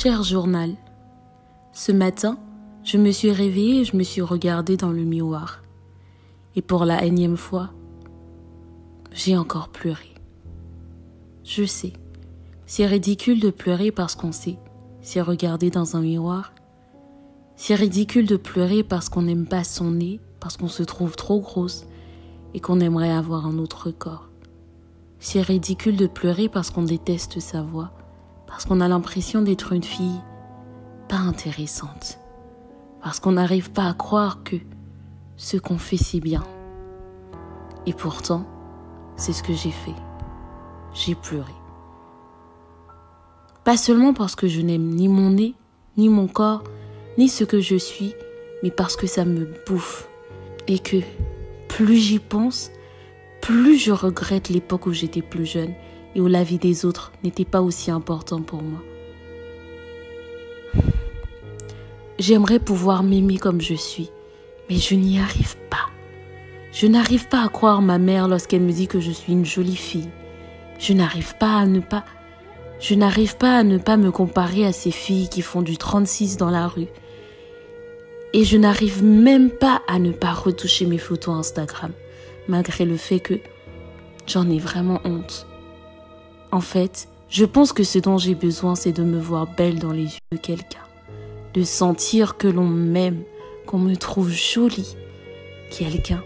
Cher journal, ce matin, je me suis réveillée et je me suis regardée dans le miroir. Et pour la énième fois, j'ai encore pleuré. Je sais, c'est ridicule de pleurer parce qu'on sait, c'est regarder dans un miroir. C'est ridicule de pleurer parce qu'on n'aime pas son nez, parce qu'on se trouve trop grosse et qu'on aimerait avoir un autre corps. C'est ridicule de pleurer parce qu'on déteste sa voix, parce qu'on a l'impression d'être une fille pas intéressante, parce qu'on n'arrive pas à croire que ce qu'on fait c'est bien. Et pourtant, c'est ce que j'ai fait. J'ai pleuré. Pas seulement parce que je n'aime ni mon nez, ni mon corps, ni ce que je suis, mais parce que ça me bouffe. Et que plus j'y pense, plus je regrette l'époque où j'étais plus jeune et où la vie des autres n'était pas aussi importante pour moi. J'aimerais pouvoir m'aimer comme je suis, mais je n'y arrive pas. Je n'arrive pas à croire ma mère lorsqu'elle me dit que je suis une jolie fille. Je n'arrive pas à ne pas me comparer à ces filles qui font du 36 dans la rue. Et je n'arrive même pas à ne pas retoucher mes photos Instagram, malgré le fait que j'en ai vraiment honte. En fait, je pense que ce dont j'ai besoin, c'est de me voir belle dans les yeux de quelqu'un. De sentir que l'on m'aime, qu'on me trouve jolie. Quelqu'un,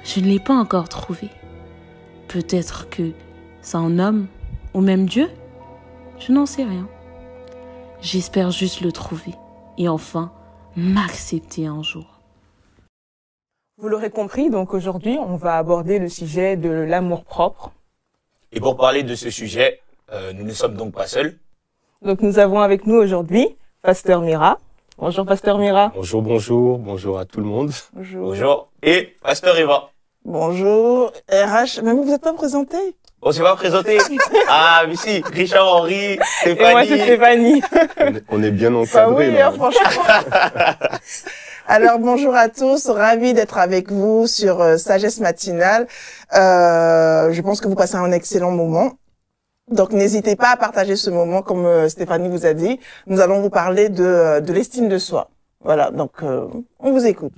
je ne l'ai pas encore trouvé. Peut-être que c'est un homme, ou même Dieu. Je n'en sais rien. J'espère juste le trouver. Et enfin, m'accepter un jour. Vous l'aurez compris, donc aujourd'hui, on va aborder le sujet de l'amour-propre. Et pour parler de ce sujet, nous ne sommes donc pas seuls. Donc nous avons avec nous aujourd'hui Pasteur Mira. Bonjour Pasteur Mira. Bonjour, bonjour, bonjour à tout le monde. Bonjour. Bonjour. Et Pasteur Eva. Bonjour, RH, même vous n'êtes pas présenté? On s'est pas présenté. Ah, mais si, Richard Henry, Et moi c'est Stéphanie. Stéphanie. On est bien Bah encadré oui, là. franchement. Alors bonjour à tous, ravi d'être avec vous sur Sagesse matinale. Je pense que vous passez un excellent moment. Donc n'hésitez pas à partager ce moment comme Stéphanie vous a dit. Nous allons vous parler de l'estime de soi. Voilà, donc on vous écoute.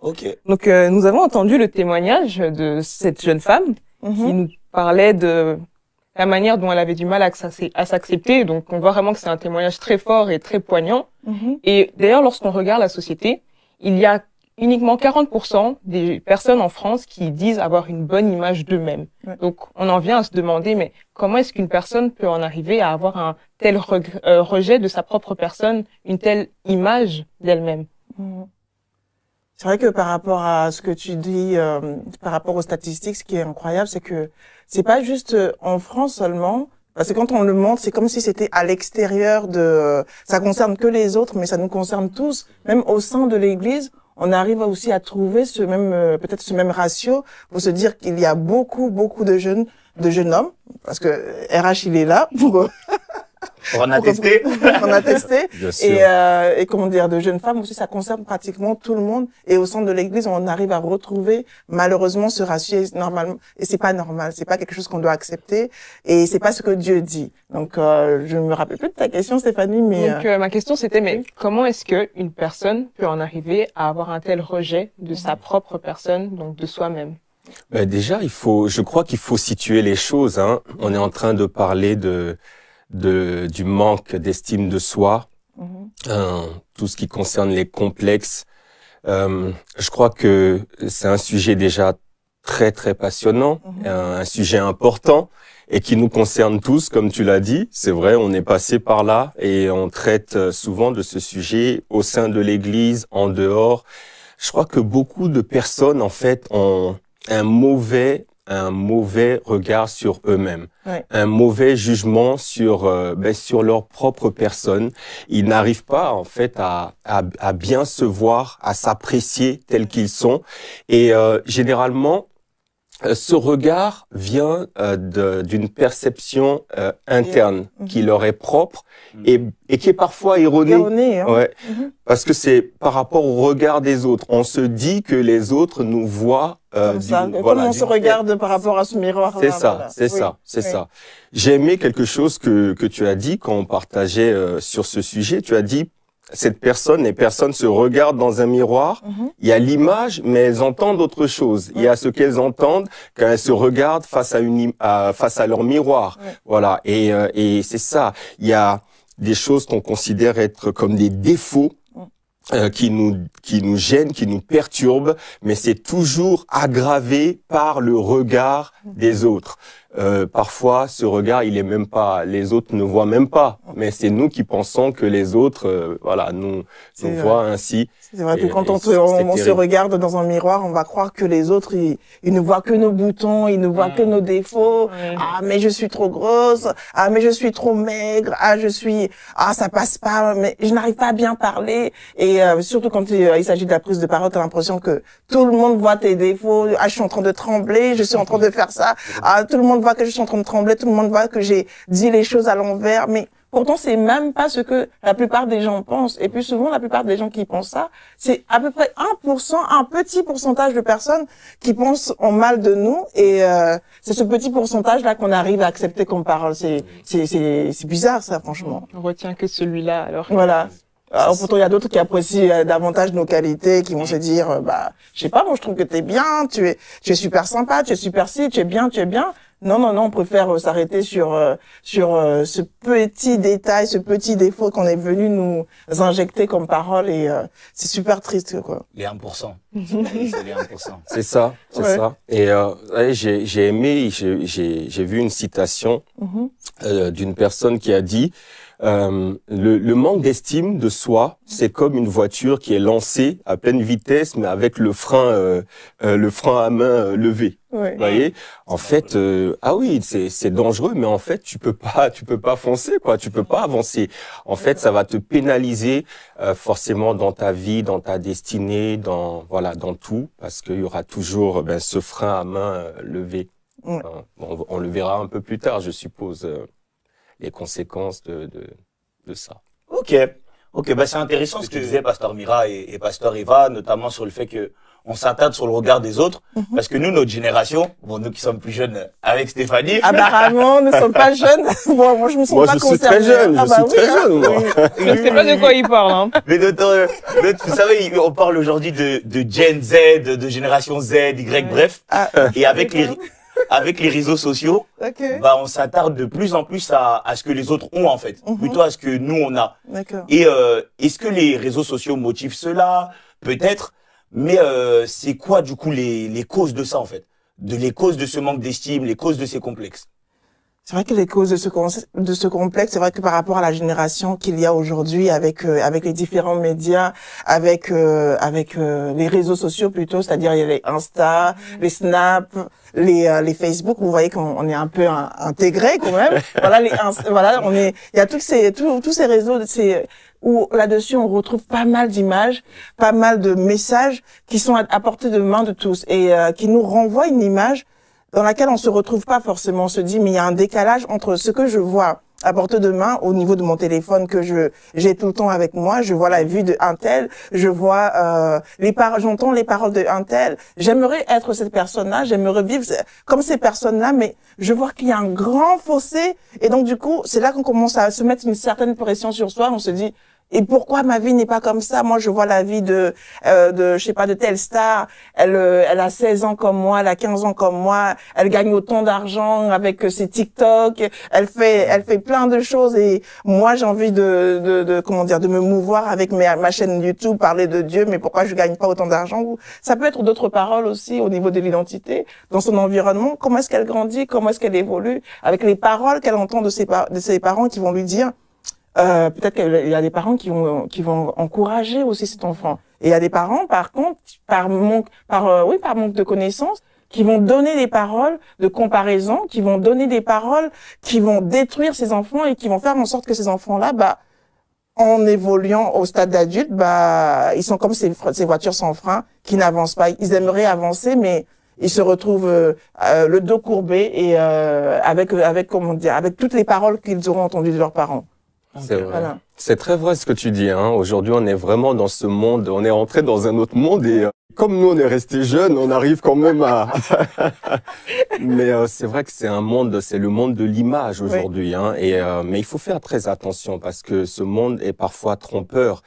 Ok. Donc nous avons entendu le témoignage de cette jeune femme qui nous parlait de la manière dont elle avait du mal à s'accepter. Donc on voit vraiment que c'est un témoignage très fort et très poignant. Et d'ailleurs, lorsqu'on regarde la société, il y a uniquement 40% des personnes en France qui disent avoir une bonne image d'eux-mêmes. Ouais. Donc on en vient à se demander, mais comment est-ce qu'une personne peut en arriver à avoir un tel rejet de sa propre personne, une telle image d'elle-même? C'est vrai que par rapport à ce que tu dis, par rapport aux statistiques, ce qui est incroyable, c'est que c'est pas juste en France seulement, parce que quand on le montre, c'est comme si c'était à l'extérieur ça concerne que les autres, mais ça nous concerne tous. Même au sein de l'Église, on arrive aussi à trouver peut-être ce même ratio pour se dire qu'il y a beaucoup de jeunes hommes, parce que RH il est là pour On a testé. on a testé. Bien sûr. Et comment dire, de jeunes femmes aussi, ça concerne pratiquement tout le monde. Et au sein de l'Église, on arrive à retrouver malheureusement ce ratio normalement. Et c'est pas normal, c'est pas quelque chose qu'on doit accepter. Et c'est pas ce que Dieu dit. Donc, je me rappelle plus de ta question, Stéphanie, mais Donc ma question c'était, mais comment est-ce que une personne peut en arriver à avoir un tel rejet de sa propre personne, donc de soi-même? Ben déjà, je crois qu'il faut situer les choses, hein. On est en train de parler du manque d'estime de soi, tout ce qui concerne les complexes. Je crois que c'est un sujet déjà très très passionnant, un sujet important et qui nous concerne tous, comme tu l'as dit. C'est vrai, on est passé par là et on traite souvent de ce sujet au sein de l'Église, en dehors. Je crois que beaucoup de personnes en fait ont un mauvais regard sur eux-mêmes, un mauvais jugement sur leur propre personne. Ils n'arrivent pas en fait à bien se voir, à s'apprécier tels qu'ils sont. Et généralement, ce regard vient d'une perception interne qui leur est propre et qui est parfois erronée. Erronée, hein. Ouais, parce que c'est par rapport au regard des autres. On se dit que les autres nous voient comme ça. Comment on se regarde par rapport à ce miroir. C'est ça, c'est ça, c'est ça. J'ai aimé quelque chose que tu as dit quand on partageait sur ce sujet. Tu as dit les personnes se regardent dans un miroir. Il y a l'image, mais elles entendent autre chose. Il y a ce qu'elles entendent quand elles se regardent face à leur miroir. Voilà. Et c'est ça. Il y a des choses qu'on considère être comme des défauts qui nous gênent, qui nous perturbent, mais c'est toujours aggravé par le regard des autres. Parfois, ce regard, il est même pas, les autres ne voient même pas, mais c'est nous qui pensons que les autres, nous voient ainsi. C'est vrai que quand on se regarde dans un miroir, on va croire que les autres, ils ne voient que nos boutons, ils ne voient que nos défauts. Ah, mais je suis trop grosse. Ah, mais je suis trop maigre. Ah, ça passe pas. Mais je n'arrive pas à bien parler. Et surtout quand il s'agit de la prise de parole, t'as l'impression que tout le monde voit tes défauts. Ah, je suis en train de trembler. Je suis en train de faire ça. Ah, tout le monde voit que je suis en train de trembler. Tout le monde voit que j'ai dit les choses à l'envers. Mais pourtant, c'est même pas ce que la plupart des gens pensent. Et puis souvent, la plupart des gens qui pensent ça, c'est à peu près 1%, un petit pourcentage de personnes qui pensent en mal de nous. Et c'est ce petit pourcentage-là qu'on arrive à accepter comme parole. C'est bizarre, ça, franchement. On retient que celui-là, alors. Voilà. Alors pourtant, il y a d'autres qui apprécient davantage nos qualités, qui vont se dire, je sais pas, moi je trouve que t'es bien, tu es super sympa, tu es super si, tu es bien. Non, on préfère s'arrêter sur ce petit détail, ce petit défaut qu'on est venu nous injecter comme parole et c'est super triste, quoi. Les 1%. C'est les 1%. C'est ça, c'est ça. Et j'ai aimé, j'ai vu une citation d'une personne qui a dit le manque d'estime de soi, c'est comme une voiture qui est lancée à pleine vitesse, mais avec le frein à main levé. Vous voyez, en fait, c'est dangereux, mais en fait, tu peux pas foncer, quoi. Tu peux pas avancer. En fait, ça va te pénaliser forcément dans ta vie, dans ta destinée, dans tout, parce qu'il y aura toujours ce frein à main levé. On le verra un peu plus tard, je suppose. Les conséquences de ça. Ok, c'est intéressant ce que disaient Pasteur Mira et Pasteur Eva, notamment sur le fait que on s'attarde sur le regard des autres, parce que nous, notre génération, nous qui sommes plus jeunes avec Stéphanie. Apparemment, nous ne sommes pas jeunes. Moi, je me sens pas concernée. Je suis très jeune, moi. Je sais pas de quoi il parle, hein. Mais vous savez, on parle aujourd'hui de Gen Z, de génération Z, Y, bref. Et avec les réseaux sociaux, on s'attarde de plus en plus à ce que les autres ont, en fait, plutôt à ce que nous on a. Et est-ce que les réseaux sociaux motivent cela? Peut-être, mais c'est quoi du coup les causes de ça, en fait, les causes de ce manque d'estime, les causes de ces complexes? C'est vrai que les causes de ce complexe, c'est vrai que par rapport à la génération qu'il y a aujourd'hui, avec les différents médias, avec les réseaux sociaux plutôt, c'est-à-dire il y a les Insta, les Snap, les Facebook, vous voyez qu'on est un peu intégrés quand même. Il y a tous ces réseaux, où là-dessus on retrouve pas mal d'images, pas mal de messages qui sont à portée de main de tous et qui nous renvoient une image dans laquelle on se retrouve pas forcément. On se dit, mais il y a un décalage entre ce que je vois à portée de main au niveau de mon téléphone que j'ai tout le temps avec moi. Je vois la vue de un tel, je vois j'entends les paroles de un tel. J'aimerais être cette personne-là, j'aimerais vivre comme ces personnes-là, mais je vois qu'il y a un grand fossé. Et donc du coup, c'est là qu'on commence à se mettre une certaine pression sur soi. On se dit, et pourquoi ma vie n'est pas comme ça? Moi, je vois la vie de je sais pas, de telle star. Elle a 16 ans comme moi, elle a 15 ans comme moi. Elle gagne autant d'argent avec ses TikTok. Elle fait plein de choses et moi, j'ai envie de me mouvoir avec ma chaîne YouTube, parler de Dieu, mais pourquoi je gagne pas autant d'argent? Ça peut être d'autres paroles aussi au niveau de l'identité, dans son environnement. Comment est-ce qu'elle grandit? Comment est-ce qu'elle évolue? Avec les paroles qu'elle entend de ses parents qui vont lui dire, peut-être qu'il y a des parents qui vont encourager aussi cet enfant. Et il y a des parents, par contre, par manque de connaissances, qui vont donner des paroles de comparaison, qui vont donner des paroles qui vont détruire ces enfants et qui vont faire en sorte que ces enfants-là, en évoluant au stade d'adulte, ils sont comme ces voitures sans frein qui n'avancent pas. Ils aimeraient avancer, mais il se retrouve le dos courbé et avec comment dire, avec toutes les paroles qu'ils auront entendues de leurs parents. C'est vrai. Voilà. C'est très vrai ce que tu dis. Hein. Aujourd'hui, on est vraiment dans ce monde, on est entré dans un autre monde et comme nous, on est resté jeunes, on arrive quand même à... Mais c'est vrai que c'est un monde, c'est le monde de l'image aujourd'hui. Hein. Et mais il faut faire très attention parce que ce monde est parfois trompeur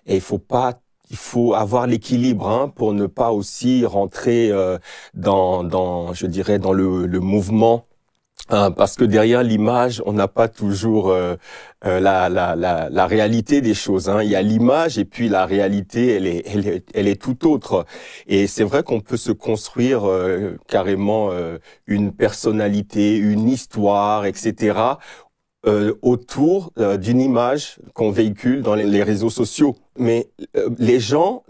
et il faut avoir l'équilibre hein, pour ne pas aussi rentrer je dirais, dans le mouvement. Parce que derrière l'image, on n'a pas toujours la réalité des choses. Hein. Il y a l'image et puis la réalité, elle est tout autre. Et c'est vrai qu'on peut se construire carrément une personnalité, une histoire, etc. Autour d'une image qu'on véhicule dans les réseaux sociaux. Mais les gens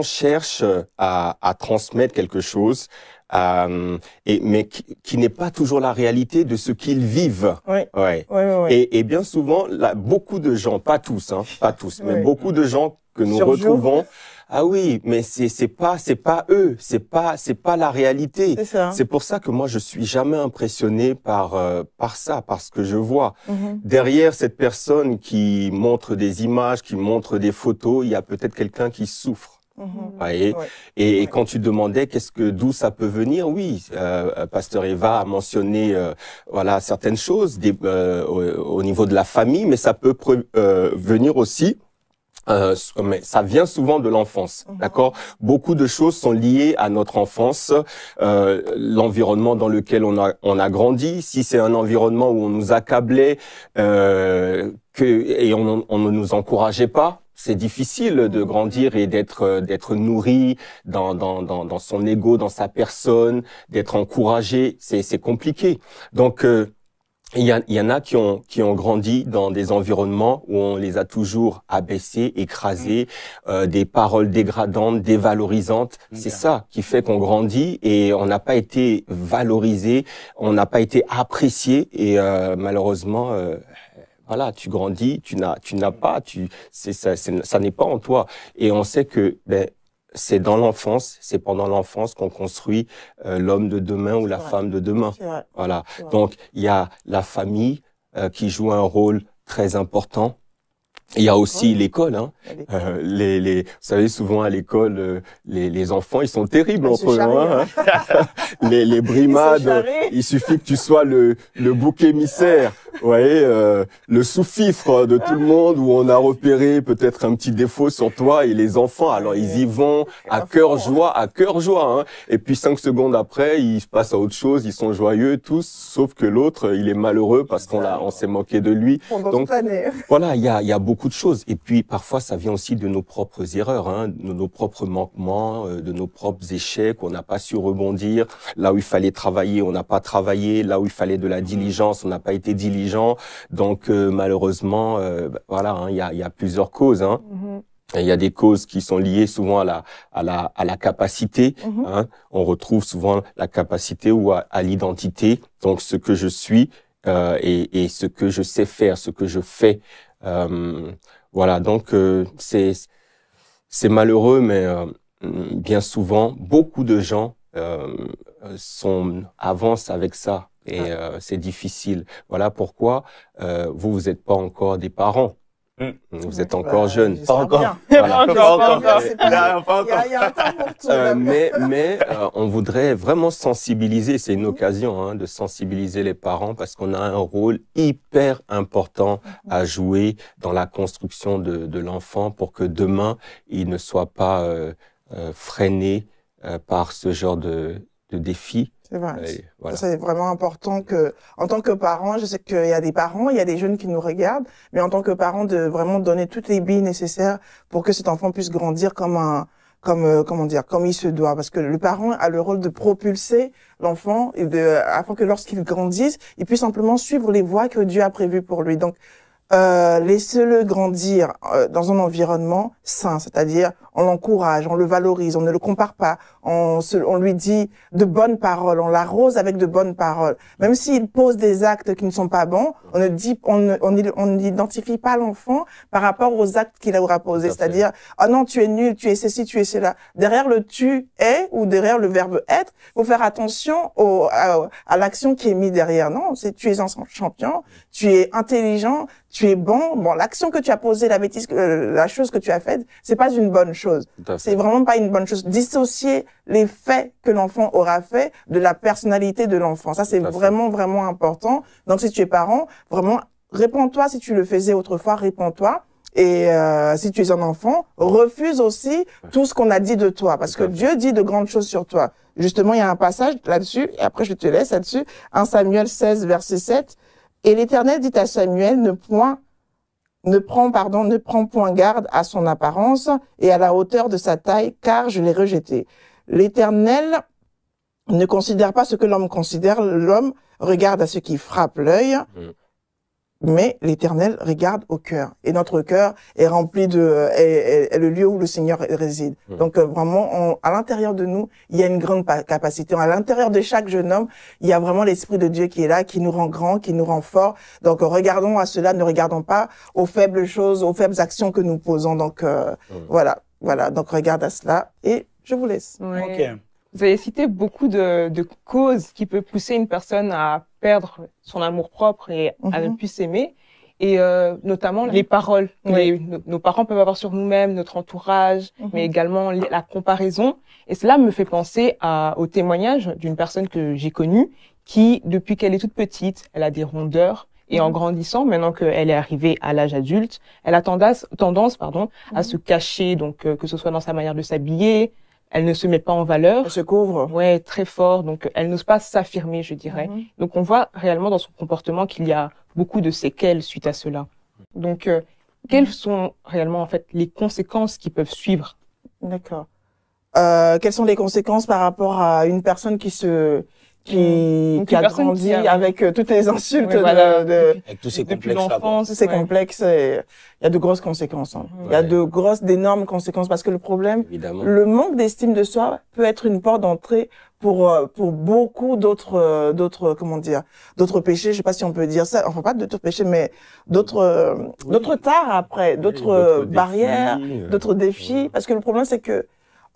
cherchent à transmettre quelque chose. Mais qui n'est pas toujours la réalité de ce qu'ils vivent. Oui. Ouais. Oui. Et bien souvent, là, beaucoup de gens, pas tous, mais beaucoup de gens que nous retrouvons. Ah oui, mais c'est pas eux, c'est pas la réalité. C'est ça. C'est pour ça que moi je suis jamais impressionné par ça, parce que je vois derrière cette personne qui montre des images, qui montre des photos, il y a peut-être quelqu'un qui souffre. Et quand tu demandais d'où ça peut venir, oui, Pasteur Eva a mentionné voilà certaines choses au niveau de la famille, mais ça peut venir aussi. Mais ça vient souvent de l'enfance, d'accord. Beaucoup de choses sont liées à notre enfance, l'environnement dans lequel on a grandi. Si c'est un environnement où on nous accablait et on ne nous encourageait pas, c'est difficile de grandir et d'être nourri dans son ego, dans sa personne, d'être encouragé. C'est compliqué. Donc il y en a qui ont grandi dans des environnements où on les a toujours abaissés, écrasés, des paroles dégradantes, dévalorisantes. C'est ça qui fait qu'on grandit et on n'a pas été valorisé, on n'a pas été apprécié et malheureusement voilà, tu grandis, tu n'as pas, ça n'est pas en toi. Et on sait que c'est dans l'enfance, c'est pendant l'enfance qu'on construit l'homme de demain ou la femme de demain. Voilà. Donc il y a la famille qui joue un rôle très important. Il y a aussi l'école, hein. Vous savez, souvent à l'école, les enfants, ils sont terribles entre eux, hein. les brimades, il suffit que tu sois le bouc émissaire, vous voyez, le sous-fifre de tout le monde où on a repéré peut-être un petit défaut sur toi et les enfants, alors ils y vont à cœur joie, hein. Et puis 5 secondes après, ils se passent à autre chose, ils sont joyeux tous, sauf que l'autre, il est malheureux parce on s'est moqué de lui. Donc voilà, il y a beaucoup de choses. Et puis, parfois, ça vient aussi de nos propres erreurs, hein, de nos propres manquements, de nos propres échecs. On n'a pas su rebondir. Là où il fallait travailler, on n'a pas travaillé. Là où il fallait de la diligence, on n'a pas été diligent. Donc, malheureusement, voilà, hein, il y a plusieurs causes, hein. Il y a des causes qui sont liées souvent à la capacité. Hein. On retrouve souvent la capacité ou à l'identité. Donc, ce que je suis et ce que je sais faire, ce que je fais. Voilà, donc c'est malheureux, mais bien souvent, beaucoup de gens avancent avec ça et c'est difficile. Voilà pourquoi vous n'êtes pas encore des parents. Vous êtes encore jeunes. Pas encore. Voilà. Il y a un temps pour tout. Mais on voudrait vraiment sensibiliser. C'est une occasion hein, de sensibiliser les parents parce qu'on a un rôle hyper important à jouer dans la construction de l'enfant pour que demain il ne soit pas freiné par ce genre de défis. C'est vrai. Voilà. C'est vraiment important que, en tant que parent, je sais qu'il y a des parents, il y a des jeunes qui nous regardent, mais en tant que parent, de vraiment donner toutes les billes nécessaires pour que cet enfant puisse grandir comment il se doit. Parce que le parent a le rôle de propulser l'enfant afin que lorsqu'il grandisse, il puisse simplement suivre les voies que Dieu a prévues pour lui. Donc, laissez-le grandir dans un environnement sain, c'est-à-dire on l'encourage, on le valorise, on ne le compare pas, on lui dit de bonnes paroles, on l'arrose avec de bonnes paroles. Même s'il pose des actes qui ne sont pas bons, on n'identifie pas l'enfant par rapport aux actes qu'il aura posés, c'est-à-dire ah non tu es nul, tu es ceci, tu es cela. Derrière le tu es ou derrière le verbe être, faut faire attention à l'action qui est mise derrière. Non, c'est tu es un champion, tu es intelligent, tu es bon. Bon, l'action que tu as posée, la bêtise, la chose que tu as faite, c'est pas une bonne chose. C'est vraiment pas une bonne chose. Dissocier les faits que l'enfant aura fait de la personnalité de l'enfant. Ça, c'est vraiment, vraiment important. Donc, si tu es parent, vraiment, réponds-toi. Si tu le faisais autrefois, réponds-toi. Et si tu es un enfant, refuse aussi tout ce qu'on a dit de toi. Parce que Dieu dit de grandes choses sur toi. Justement, il y a un passage là-dessus, et après je te laisse là-dessus. 1 Samuel 16, verset 7. Et l'Éternel dit à Samuel, ne prends point garde à son apparence et à la hauteur de sa taille, car je l'ai rejeté. L'Éternel ne considère pas ce que l'homme considère, l'homme regarde à ce qui frappe l'œil, mais l'Éternel regarde au cœur. Et notre cœur est rempli est le lieu où le Seigneur réside. Donc vraiment, à l'intérieur de nous, il y a une grande capacité. À l'intérieur de chaque jeune homme, il y a vraiment l'Esprit de Dieu qui est là, qui nous rend grands, qui nous rend forts. Donc regardons à cela, ne regardons pas aux faibles choses, aux faibles actions que nous posons. Donc voilà. Donc regarde à cela et je vous laisse. Okay. Vous avez cité beaucoup de causes qui peuvent pousser une personne à perdre son amour-propre et à ne plus s'aimer. Et notamment les paroles que nos parents peuvent avoir sur nous-mêmes, notre entourage, mais également la comparaison. Et cela me fait penser au témoignage d'une personne que j'ai connue qui, depuis qu'elle est toute petite, elle a des rondeurs. Et en grandissant, maintenant qu'elle est arrivée à l'âge adulte, elle a tendance à se cacher, donc que ce soit dans sa manière de s'habiller. Elle ne se met pas en valeur. Elle se couvre. Ouais, très fort. Donc, elle n'ose pas s'affirmer, je dirais. Donc, on voit réellement dans son comportement qu'il y a beaucoup de séquelles suite à cela. Donc, quelles sont réellement, en fait, les conséquences qui peuvent suivre? D'accord. Quelles sont les conséquences par rapport à une personne qui a grandi avec toutes les insultes avec tous ces depuis l'enfance, tous ces complexes, il y a de grosses conséquences. Il y a d'énormes conséquences parce que le problème, le manque d'estime de soi peut être une porte d'entrée pour beaucoup d'autres péchés. Je sais pas si on peut dire ça. Enfin pas d'autres péchés, mais d'autres tares après, d'autres barrières, d'autres défis. Parce que le problème c'est que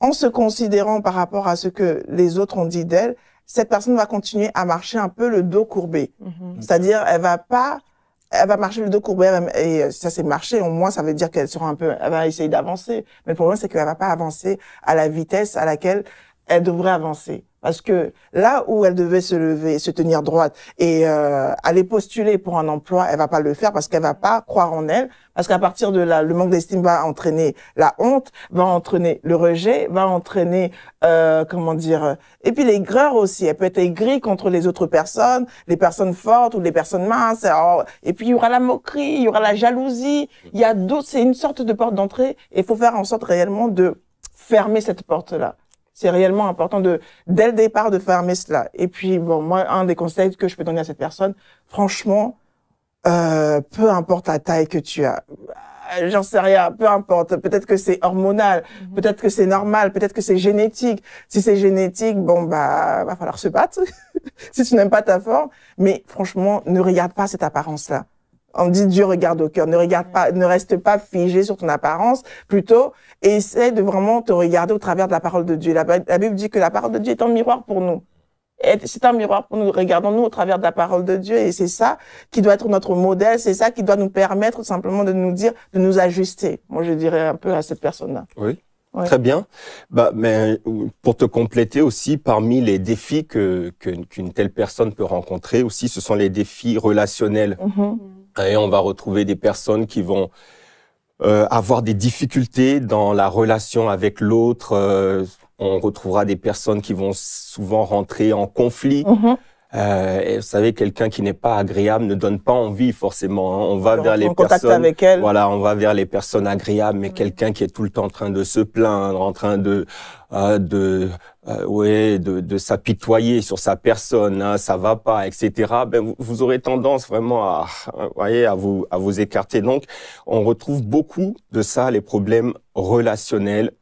en se considérant par rapport à ce que les autres ont dit d'elle, cette personne va continuer à marcher un peu le dos courbé. C'est-à-dire, elle va marcher le dos courbé, et ça c'est marcher, au moins ça veut dire qu'elle va essayer d'avancer. Mais le problème c'est qu'elle va pas avancer à la vitesse à laquelle elle devrait avancer. Parce que là où elle devait se lever, se tenir droite et aller postuler pour un emploi, elle va pas le faire parce qu'elle va pas croire en elle. Parce qu'à partir de là, le manque d'estime va entraîner la honte, va entraîner le rejet, va entraîner et puis l'aigreur aussi. Elle peut être aigrie contre les autres personnes, les personnes fortes ou les personnes minces. Et puis il y aura la moquerie, il y aura la jalousie. Il y a c'est une sorte de porte d'entrée. Et il faut faire en sorte réellement de fermer cette porte-là. C'est réellement important dès le départ, de fermer cela. Et puis, bon, moi, un des conseils que je peux donner à cette personne, franchement, peu importe la taille que tu as, j'en sais rien, peu importe. Peut-être que c'est hormonal, peut-être que c'est normal, peut-être que c'est génétique. Si c'est génétique, bon, va falloir se battre. Si tu n'aimes pas ta forme. Mais franchement, ne regarde pas cette apparence-là. On dit Dieu regarde au cœur. Ne reste pas figé sur ton apparence. Plutôt, essaie de vraiment te regarder au travers de la parole de Dieu. La Bible dit que la parole de Dieu est un miroir pour nous. C'est un miroir pour nous. Regardons-nous au travers de la parole de Dieu, et c'est ça qui doit être notre modèle. C'est ça qui doit nous permettre simplement de nous dire, de nous ajuster. Moi, je dirais un peu à cette personne-là. Oui. Ouais. Très bien. Mais pour te compléter aussi, parmi les défis qu'une telle personne peut rencontrer aussi, ce sont les défis relationnels. Et on va retrouver des personnes qui vont avoir des difficultés dans la relation avec l'autre. On retrouvera des personnes qui vont souvent rentrer en conflit. Et vous savez, quelqu'un qui n'est pas agréable ne donne pas envie forcément. Hein. On va vers les personnes, avec elle. Voilà, on va vers les personnes agréables, mais quelqu'un qui est tout le temps en train de se plaindre, en train de de s'apitoyer sur sa personne, hein, ça va pas, etc. Ben vous aurez tendance vraiment à vous écarter. Donc, on retrouve beaucoup de ça, les problèmes relationnels.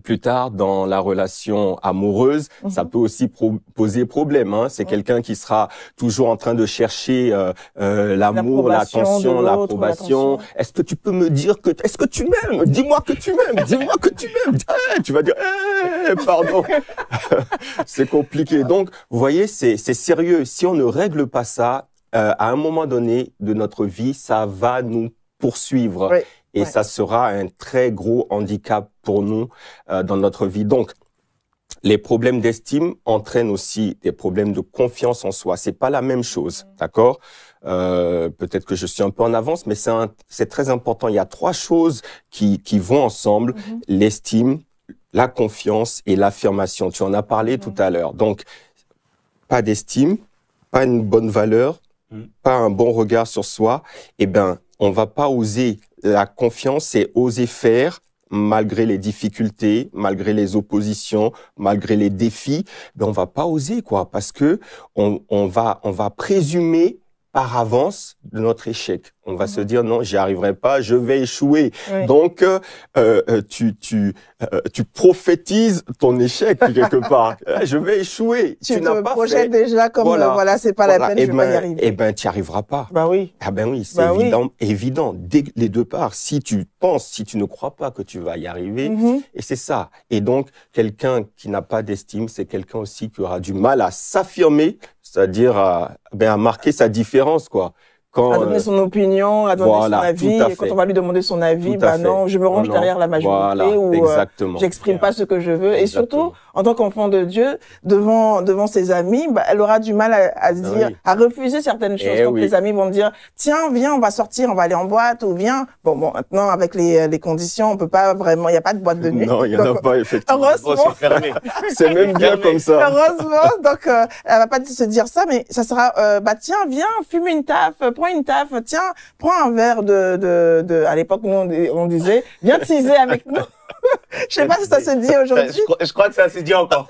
Plus tard, dans la relation amoureuse, ça peut aussi poser problème. Hein. C'est quelqu'un qui sera toujours en train de chercher l'amour, l'attention, l'approbation. Est-ce que tu peux me dire est-ce que tu m'aimes? Dis-moi que tu m'aimes. Dis-moi que tu m'aimes. Tu vas dire, pardon. C'est compliqué. Donc, vous voyez, c'est sérieux. Si on ne règle pas ça, à un moment donné de notre vie, ça va nous poursuivre. Oui. Et ça sera un très gros handicap pour nous dans notre vie. Donc, les problèmes d'estime entraînent aussi des problèmes de confiance en soi. C'est pas la même chose, d'accord? Peut-être que je suis un peu en avance, mais c'est très important. Il y a 3 choses qui vont ensemble. L'estime, la confiance et l'affirmation. Tu en as parlé tout à l'heure. Donc, pas d'estime, pas une bonne valeur, pas un bon regard sur soi. Eh ben, on va pas oser. La confiance, c'est oser faire malgré les difficultés, malgré les oppositions, malgré les défis. Ben on va pas oser quoi, parce que on va présumer par avance de notre échec. On va se dire non, j'y arriverai pas, je vais échouer. Oui. Donc tu prophétises ton échec quelque part. Je vais échouer. Tu n'as pas projettes déjà comme voilà, c'est pas la peine, je vais pas y arriver. Eh ben tu n'y arriveras pas. Bah oui. Ah ben oui, c'est évident dès les deux parts. Si tu ne crois pas que tu vas y arriver, et c'est ça. Et donc quelqu'un qui n'a pas d'estime, c'est quelqu'un aussi qui aura du mal à s'affirmer, c'est-à-dire à marquer sa différence quoi. À donner son opinion, à donner son avis. Et quand on va lui demander son avis, non, je me range derrière la majorité ou j'exprime pas ce que je veux. Et surtout, en tant qu'enfant de Dieu, devant ses amis, elle aura du mal à se dire, à refuser certaines choses. Quand les amis vont dire, tiens, viens, on va sortir, on va aller en boîte, ou viens. Bon, maintenant, avec les conditions, on peut pas vraiment, il n'y a pas de boîte de nuit. Non, il y en a pas, effectivement. Heureusement. C'est fermé. C'est même bien comme ça. Heureusement. Donc, elle va pas se dire ça, mais ça sera, tiens, viens, fume une taf, prends une taf, tiens, prends un verre à l'époque, nous, on disait, viens teaser avec nous. Je sais pas si ça se dit aujourd'hui. Je crois que ça se dit encore.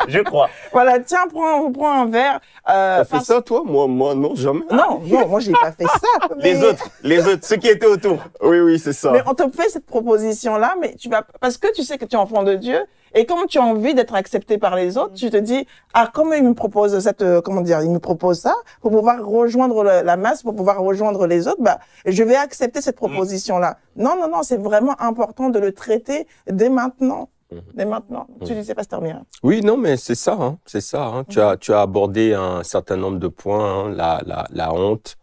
Je crois. Voilà, tiens, prends un verre. T'as fait ça, toi? Moi, non, jamais. Non, moi, j'ai pas fait ça. Mais... Les autres, ceux qui étaient autour. Oui, c'est ça. Mais on te fait cette proposition-là, mais parce que tu sais que tu es enfant de Dieu, et comme tu as envie d'être accepté par les autres, tu te dis, comment il me propose il me propose ça, pour pouvoir rejoindre la masse, pour pouvoir rejoindre les autres, je vais accepter cette proposition-là. Non, c'est vraiment important de le traiter dès maintenant. Dès maintenant. Tu disais, Pasteur Myriam. Oui, non, mais c'est ça, hein, c'est ça. Hein. Tu as abordé un certain nombre de points, hein, la honte.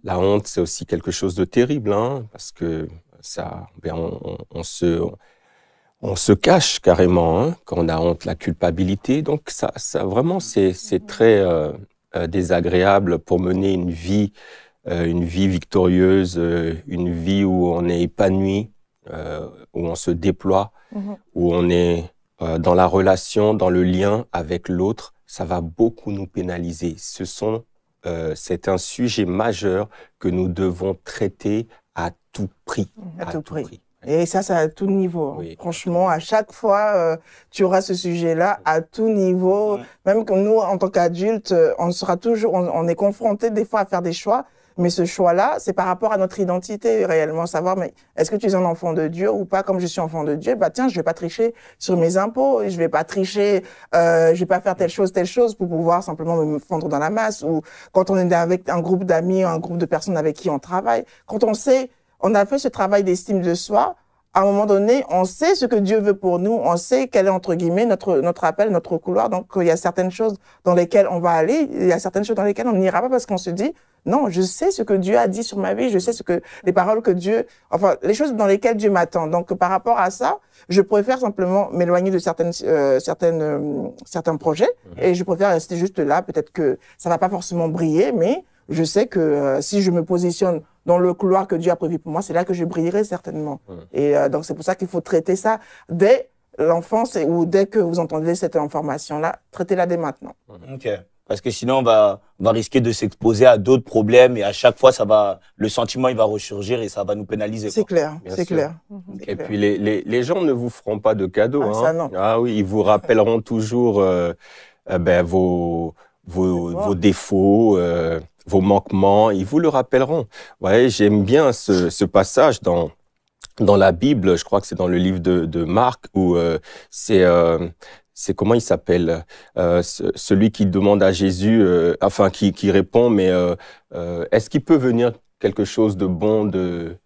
La honte, c'est aussi quelque chose de terrible, hein, parce que ça, on se cache carrément, hein, quand on a honte, la culpabilité. Donc ça vraiment, c'est très désagréable pour mener une vie victorieuse, une vie où on est épanoui, où on se déploie, où on est dans la relation, dans le lien avec l'autre. Ça va beaucoup nous pénaliser. C'est un sujet majeur que nous devons traiter à tout prix. À tout prix. Et ça à tout niveau. Oui. Franchement, à chaque fois, tu auras ce sujet-là à tout niveau. Même que nous, en tant qu'adultes, on est confrontés des fois à faire des choix. Mais ce choix-là, c'est par rapport à notre identité réellement, savoir, mais est-ce que tu es un enfant de Dieu ou pas? Comme je suis enfant de Dieu, tiens, je vais pas tricher sur mes impôts, je vais pas tricher, je vais pas faire telle chose pour pouvoir simplement me fondre dans la masse. Ou quand on est avec un groupe d'amis, un groupe de personnes avec qui on travaille, quand on a fait ce travail d'estime de soi, à un moment donné, on sait ce que Dieu veut pour nous, on sait quel est, entre guillemets, notre appel, notre couloir. Donc, il y a certaines choses dans lesquelles on va aller, il y a certaines choses dans lesquelles on n'ira pas parce qu'on se dit, non, je sais ce que Dieu a dit sur ma vie, je sais les paroles que Dieu, les choses dans lesquelles Dieu m'attend. Donc, par rapport à ça, je préfère simplement m'éloigner de certains projets et je préfère rester juste là. Peut-être que ça va pas forcément briller, mais je sais que si je me positionne dans le couloir que Dieu a prévu pour moi, c'est là que je brillerai certainement. Et donc, c'est pour ça qu'il faut traiter ça dès l'enfance ou dès que vous entendez cette information-là, traitez-la dès maintenant. Ok. parce que sinon on va risquer de s'exposer à d'autres problèmes et à chaque fois le sentiment il va ressurgir et ça va nous pénaliser. C'est clair, c'est clair. Et puis les gens ne vous feront pas de cadeaux. Ah, ça, non. Ah oui, ils vous rappelleront toujours vos défauts, vos manquements, ils vous le rappelleront. Ouais, j'aime bien ce passage dans la Bible, je crois que c'est dans le livre de Marc, où c'est comment il s'appelle, celui qui demande à Jésus, qui répond, mais est-ce qu'il peut venir quelque chose de bon de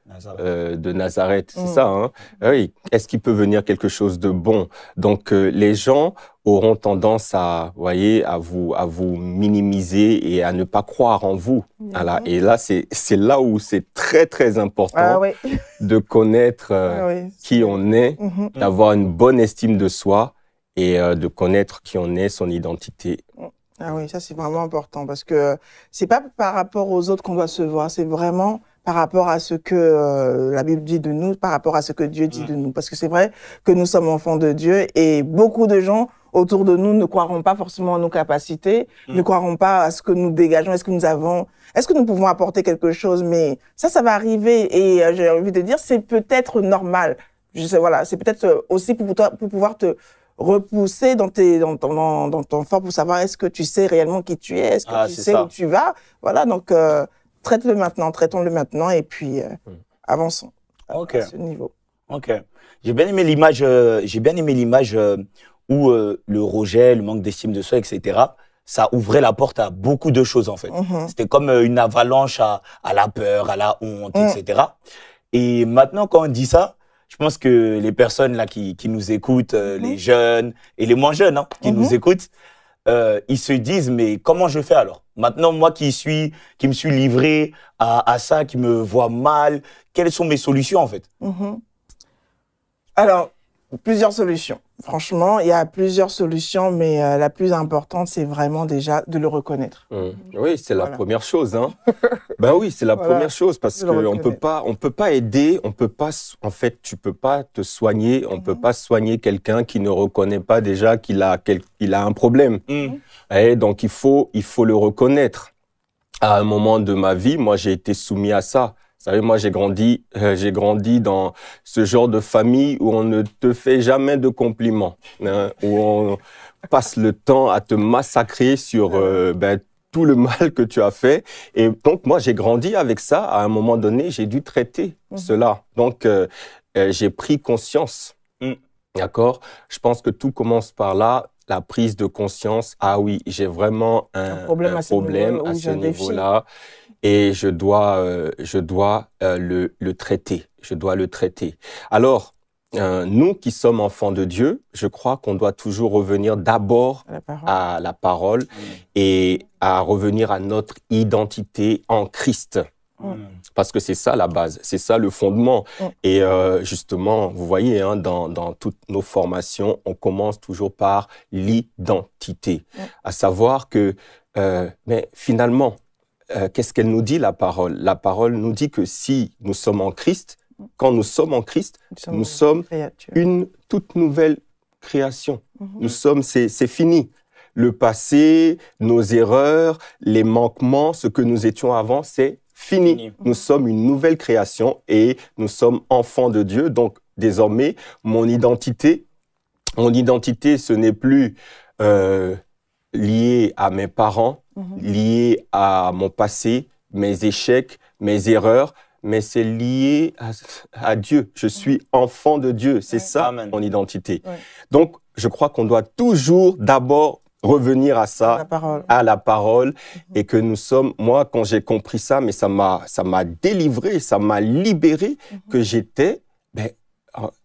Nazareth, c'est ça, hein? Oui, est-ce qu'il peut venir quelque chose de bon? Donc les gens auront tendance à vous minimiser et à ne pas croire en vous. Voilà. Et là, c'est là où c'est très très important de connaître qui on est, d'avoir une bonne estime de soi et de connaître qui on est, son identité. Ah oui, ça c'est vraiment important parce que c'est pas par rapport aux autres qu'on doit se voir, c'est vraiment par rapport à ce que la Bible dit de nous, par rapport à ce que Dieu dit de nous. Parce que c'est vrai que nous sommes enfants de Dieu et beaucoup de gens autour de nous ne croiront pas forcément en nos capacités, ne croiront pas à ce que nous dégageons, est-ce que nous pouvons apporter quelque chose, mais ça va arriver et j'ai envie de dire, c'est peut-être normal. Je sais, voilà, c'est peut-être aussi pour pouvoir te repousser dans ton fort pour savoir est-ce que tu sais réellement qui tu es, est-ce que tu sais où tu vas. Voilà, donc traitons-le maintenant et puis avançons à ce niveau. Ok. J'ai bien aimé l'image où le rejet, le manque d'estime de soi, etc., ça ouvrait la porte à beaucoup de choses en fait. C'était comme une avalanche à la peur, à la honte, etc. Et maintenant quand on dit ça, je pense que les personnes là qui nous écoutent, les jeunes et les moins jeunes qui nous écoutent, ils se disent mais comment je fais alors? Maintenant moi qui me suis livré à ça, qui me vois mal, quelles sont mes solutions en fait? Alors plusieurs solutions. Franchement, il y a plusieurs solutions, mais la plus importante, c'est vraiment déjà de le reconnaître. Oui, c'est la première chose, hein. Ben oui, c'est la première chose parce que on peut pas aider, en fait, tu peux pas te soigner, on peut pas soigner quelqu'un qui ne reconnaît pas déjà qu'il a un problème. Et donc il faut le reconnaître. À un moment de ma vie, moi, j'ai été soumis à ça. Vous savez, moi, j'ai grandi dans ce genre de famille où on ne te fait jamais de compliments, hein, où on passe le temps à te massacrer sur tout le mal que tu as fait. Et donc, moi, j'ai grandi avec ça. À un moment donné, j'ai dû traiter cela. Donc, j'ai pris conscience. D'accord? Je pense que tout commence par là. La prise de conscience. Ah oui, j'ai vraiment un problème à ce niveau-là. Et je dois le traiter. Je dois le traiter. Alors, nous qui sommes enfants de Dieu, je crois qu'on doit toujours revenir d'abord à la parole et à revenir à notre identité en Christ. Parce que c'est ça la base, c'est ça le fondement. Et justement, vous voyez, hein, dans toutes nos formations, on commence toujours par l'identité. À savoir que, mais finalement, qu'est-ce qu'elle nous dit, la parole? La parole nous dit que si nous sommes en Christ, quand nous sommes en Christ, nous sommes une toute nouvelle création. Nous sommes, c'est fini. Le passé, nos erreurs, les manquements, ce que nous étions avant, c'est fini. Nous sommes une nouvelle création et nous sommes enfants de Dieu. Donc, désormais, mon identité, ce n'est plus lié à mes parents, lié à mon passé, mes échecs, mes erreurs, mais c'est lié à Dieu. Je suis enfant de Dieu. C'est ça, mon identité. Donc, je crois qu'on doit toujours d'abord revenir à ça, à la parole, et que nous sommes, moi, quand j'ai compris ça, mais ça m'a délivré, ça m'a libéré, que j'étais,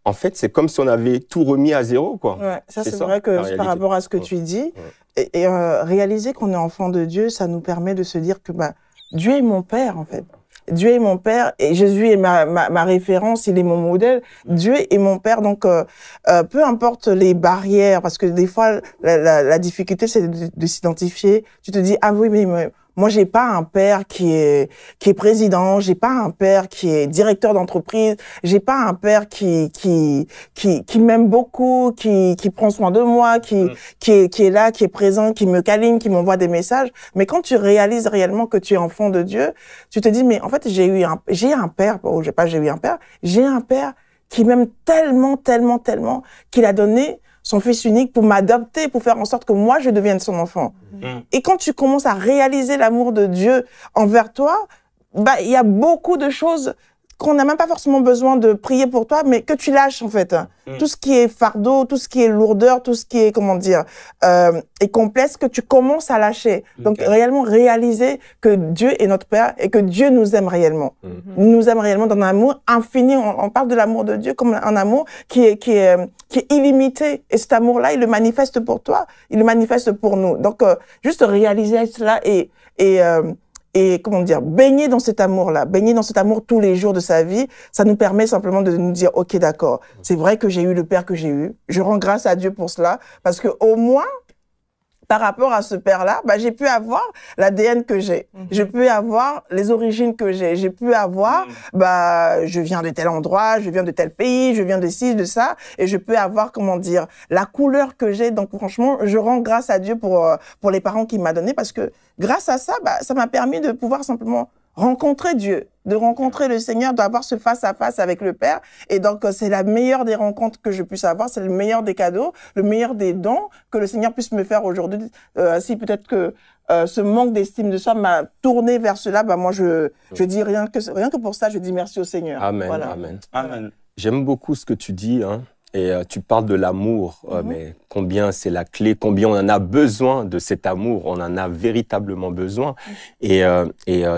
en fait, c'est comme si on avait tout remis à zéro, quoi. Ouais, ça, c'est vrai que par rapport à ce que tu dis, et réaliser qu'on est enfant de Dieu, ça nous permet de se dire que Dieu est mon Père, en fait. Dieu est mon Père et Jésus est ma référence, il est mon modèle. Dieu est mon Père, donc peu importe les barrières, parce que des fois, la difficulté, c'est de s'identifier. Tu te dis, ah oui, mais Moi, j'ai pas un père qui est président, j'ai pas un père qui est directeur d'entreprise, j'ai pas un père qui m'aime beaucoup, qui prend soin de moi, qui est là, qui est présent, qui me câline, qui m'envoie des messages. Mais quand tu réalises réellement que tu es enfant de Dieu, tu te dis, mais en fait, j'ai un père qui m'aime tellement, tellement, tellement, qu'il a donné son fils unique pour m'adopter, pour faire en sorte que moi, je devienne son enfant. Et quand tu commences à réaliser l'amour de Dieu envers toi, bah, il y a beaucoup de choses qu'on n'a même pas forcément besoin de prier pour toi, mais que tu lâches, en fait. Tout ce qui est fardeau, tout ce qui est lourdeur, tout ce qui est, comment dire, est complexe, que tu commences à lâcher. Donc, réellement réaliser que Dieu est notre Père et que Dieu nous aime réellement. Il nous aime réellement dans un amour infini. On parle de l'amour de Dieu comme un amour qui est illimité. Et cet amour-là, il le manifeste pour toi, il le manifeste pour nous. Donc, juste réaliser cela et comment dire, baigner dans cet amour-là, baigner dans cet amour tous les jours de sa vie, ça nous permet simplement de nous dire, ok, d'accord, c'est vrai que j'ai eu le père que j'ai eu, je rends grâce à Dieu pour cela, parce que au moins, par rapport à ce père-là, bah, j'ai pu avoir l'ADN que j'ai. J'ai pu avoir les origines que j'ai. J'ai pu avoir, bah, je viens de tel endroit, je viens de tel pays, je viens de ci, de ça, et je peux avoir, comment dire, la couleur que j'ai. Donc, franchement, je rends grâce à Dieu pour les parents qu'il m'a donnés, parce que grâce à ça, bah, ça m'a permis de pouvoir simplement rencontrer Dieu, de rencontrer le Seigneur, d'avoir ce face-à-face avec le Père. Et donc, c'est la meilleure des rencontres que je puisse avoir, c'est le meilleur des cadeaux, le meilleur des dons que le Seigneur puisse me faire aujourd'hui. Si peut-être que ce manque d'estime de soi m'a tourné vers cela, bah moi, je dis rien que pour ça, je dis merci au Seigneur. Amen, voilà. amen. Amen. J'aime beaucoup ce que tu dis, hein. Et tu parles de l'amour, mais combien c'est la clé, combien on en a besoin de cet amour, on en a véritablement besoin. Et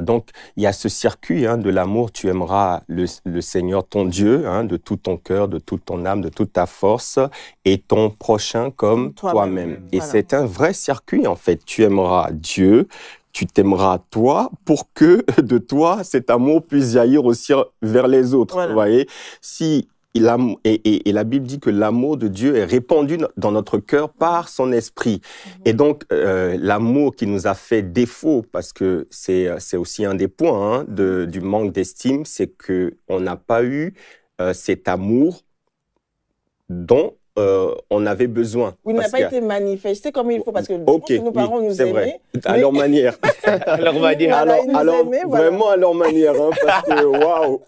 donc, il y a ce circuit de l'amour, tu aimeras le Seigneur, ton Dieu, de tout ton cœur, de toute ton âme, de toute ta force, et ton prochain comme toi-même. Et c'est un vrai circuit, en fait. Tu aimeras Dieu, tu t'aimeras toi, pour que de toi, cet amour puisse jaillir aussi vers les autres. Voilà. Vous voyez, si et la Bible dit que l'amour de Dieu est répandu dans notre cœur par son esprit. Et donc, l'amour qui nous a fait défaut, parce que c'est aussi un des points du manque d'estime, c'est qu'on n'a pas eu cet amour dont on avait besoin. Oui, il n'a pas été manifesté comme il faut, parce que nos parents nous aimaient. À leur manière. À leur manière. Alors vraiment à leur manière, parce que waouh.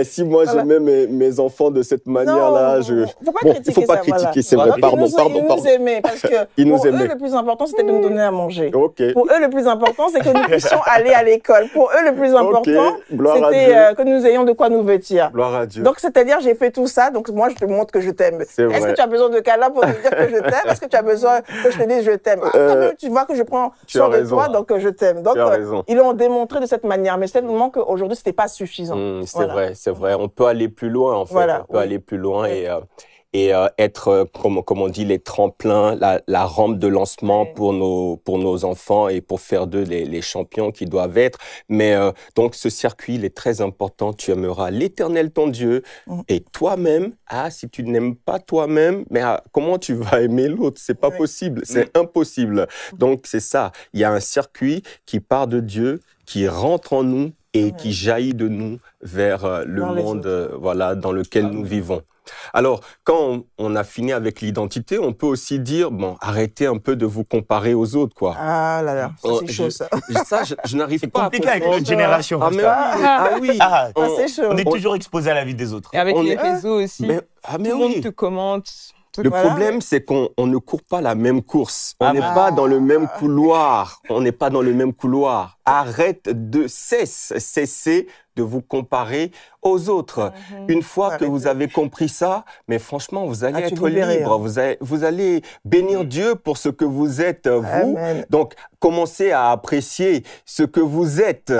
Si moi j'aimais mes enfants de cette manière-là, il faut pas critiquer, c'est vrai. Pardon. Ils nous aimaient, parce que pour eux, le plus important, c'était de nous donner à manger. Pour eux, le plus important, c'est que nous puissions aller à l'école. Pour eux, le plus important, c'était que nous ayons de quoi nous vêtir. Gloire à Dieu. Donc, c'est-à-dire, j'ai fait tout ça, donc moi, je te montre que je t'aime. Est-ce que tu as besoin de câlins pour te dire que je t'aime? Est-ce que tu as besoin que je te dise je t'aime? Tu vois que je prends soin de toi, donc je t'aime. Donc, ils l'ont démontré de cette manière. Mais c'est seulement qu'aujourd'hui, c'était pas suffisant. C'est vrai. On peut aller plus loin, en fait. On peut aller plus loin et être, comme on dit, les tremplins, la rampe de lancement pour nos enfants et pour faire d'eux les champions qu'ils doivent être. Mais donc, ce circuit, il est très important. Tu aimeras l'Éternel, ton Dieu, et toi-même. Si tu n'aimes pas toi-même, mais comment tu vas aimer l'autre? C'est pas possible, c'est impossible. Donc, c'est ça. Il y a un circuit qui part de Dieu, qui rentre en nous et qui jaillit de nous vers le monde dans lequel nous vivons. Alors, quand on a fini avec l'identité, on peut aussi dire, bon, arrêtez un peu de vous comparer aux autres, quoi. Ah là là, c'est chaud, ça. Je n'arrive pas à comprendre. C'est compliqué avec notre génération. Oui. C'est chaud. On est toujours exposé à la vie des autres. Et avec les réseaux aussi. Tout le monde te commente. Le problème, c'est qu'on ne court pas la même course. On n'est pas dans le même couloir. Cessez de vous comparer aux autres. Une fois que vous avez compris ça, mais franchement, vous allez être libre. Vous allez bénir Dieu pour ce que vous êtes, vous. Donc, commencez à apprécier ce que vous êtes.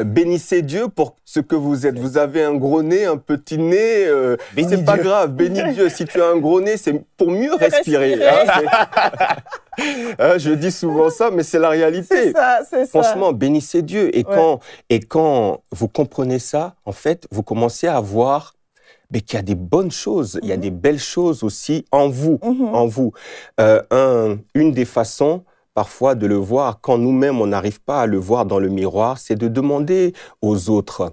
Bénissez Dieu pour ce que vous êtes. Vous avez un gros nez, un petit nez, c'est pas grave. Bénis Dieu. Si tu as un gros nez, c'est pour mieux respirer. Je dis souvent ça, mais c'est la réalité. C'est ça. Franchement, bénissez Dieu. Et quand vous comprenez ça, en fait, vous commencez à voir qu'il y a des bonnes choses, il y a des belles choses aussi en vous. Une des façons parfois de le voir quand nous-mêmes, on n'arrive pas à le voir dans le miroir, c'est de demander aux autres,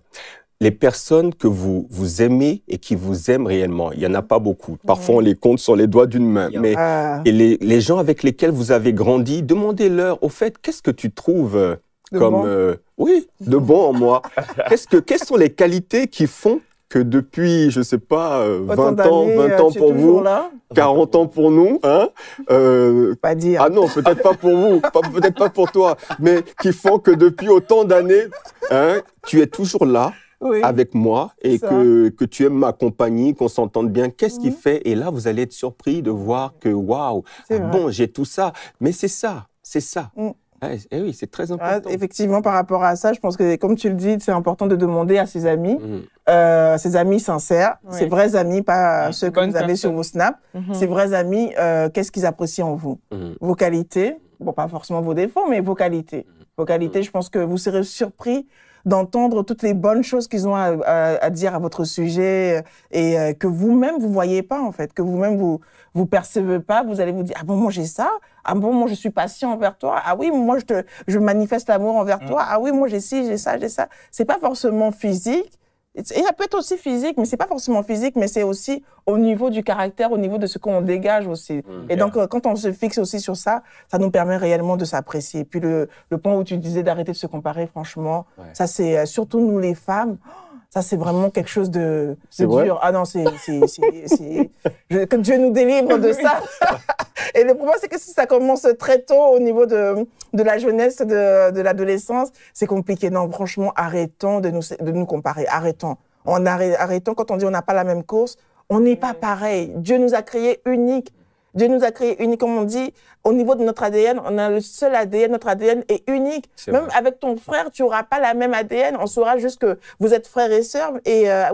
les personnes que vous aimez et qui vous aiment réellement. Il n'y en a pas beaucoup. Parfois, on les compte sur les doigts d'une main. Mais et les gens avec lesquels vous avez grandi, demandez-leur, au fait, qu'est-ce que tu trouves comme... oui, de bon en moi. Quelles sont les qualités qui font que depuis, je sais pas, 20 ans pour vous, là 40 ans pour nous, hein, pas dire. Ah non, peut-être pas pour vous, peut-être pas pour toi, mais qui font que depuis autant d'années, hein, tu es toujours là, avec moi, et que tu aimes ma compagnie, qu'on s'entende bien. Qu'est-ce qui fait? Et là, vous allez être surpris de voir que, waouh, bon, j'ai tout ça, mais c'est ça. Eh oui, c'est très important. Effectivement, par rapport à ça, je pense que, comme tu le dis, c'est important de demander à ses amis, ses amis sincères, ses vrais amis, pas ceux que vous avez sur vos snaps, ses vrais amis, qu'est-ce qu'ils apprécient en vous? Vos qualités, bon, pas forcément vos défauts, mais vos qualités. Vos qualités, je pense que vous serez surpris d'entendre toutes les bonnes choses qu'ils ont à dire à votre sujet et que vous-même, vous voyez pas, en fait, que vous-même, vous percevez pas. Vous allez vous dire, ah bon, moi, j'ai ça. Ah bon, moi, je suis patient envers toi. Ah oui, moi, je manifeste l'amour envers toi. Ah oui, moi, j'ai ci, j'ai ça, j'ai ça. C'est pas forcément physique. Et ça peut être aussi physique, mais c'est pas forcément physique, mais c'est aussi au niveau du caractère, au niveau de ce qu'on dégage aussi. Et donc, quand on se fixe aussi sur ça, ça nous permet réellement de s'apprécier. Et puis, le point où tu disais d'arrêter de se comparer, franchement, ça, c'est surtout nous, les femmes, ça, c'est vraiment quelque chose de dur. Ah non, que Dieu nous délivre de ça. Et le problème, c'est que si ça commence très tôt au niveau de la jeunesse, de l'adolescence, c'est compliqué. Non, franchement, arrêtons de nous comparer. Arrêtons. Arrêtons quand on dit on n'a pas la même course. On n'est pas pareil. Dieu nous a créés uniques. Dieu nous a créés uniques, comme on dit, au niveau de notre ADN, on a le seul ADN, notre ADN est unique. Même avec ton frère, tu n'auras pas la même ADN, on saura juste que vous êtes frères et sœurs,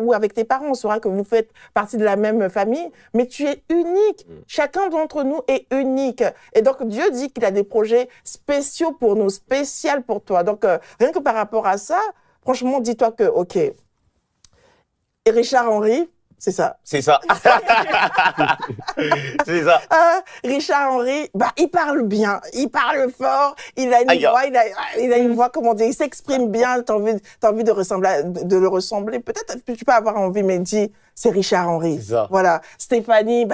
ou avec tes parents, on saura que vous faites partie de la même famille, mais tu es unique. Chacun d'entre nous est unique. Et donc, Dieu dit qu'il a des projets spéciaux pour nous, spéciaux pour toi. Donc, rien que par rapport à ça, franchement, dis-toi que, OK, et Richard Henry, c'est ça. C'est ça. C'est ça. Richard Henry, bah, il parle bien, il parle fort, il a une voix, il a une voix, comment dire, il s'exprime bien, t'as envie de le ressembler. Peut-être que tu peux avoir envie, mais dis, c'est Richard Henry. C'est ça. Voilà. Stéphanie,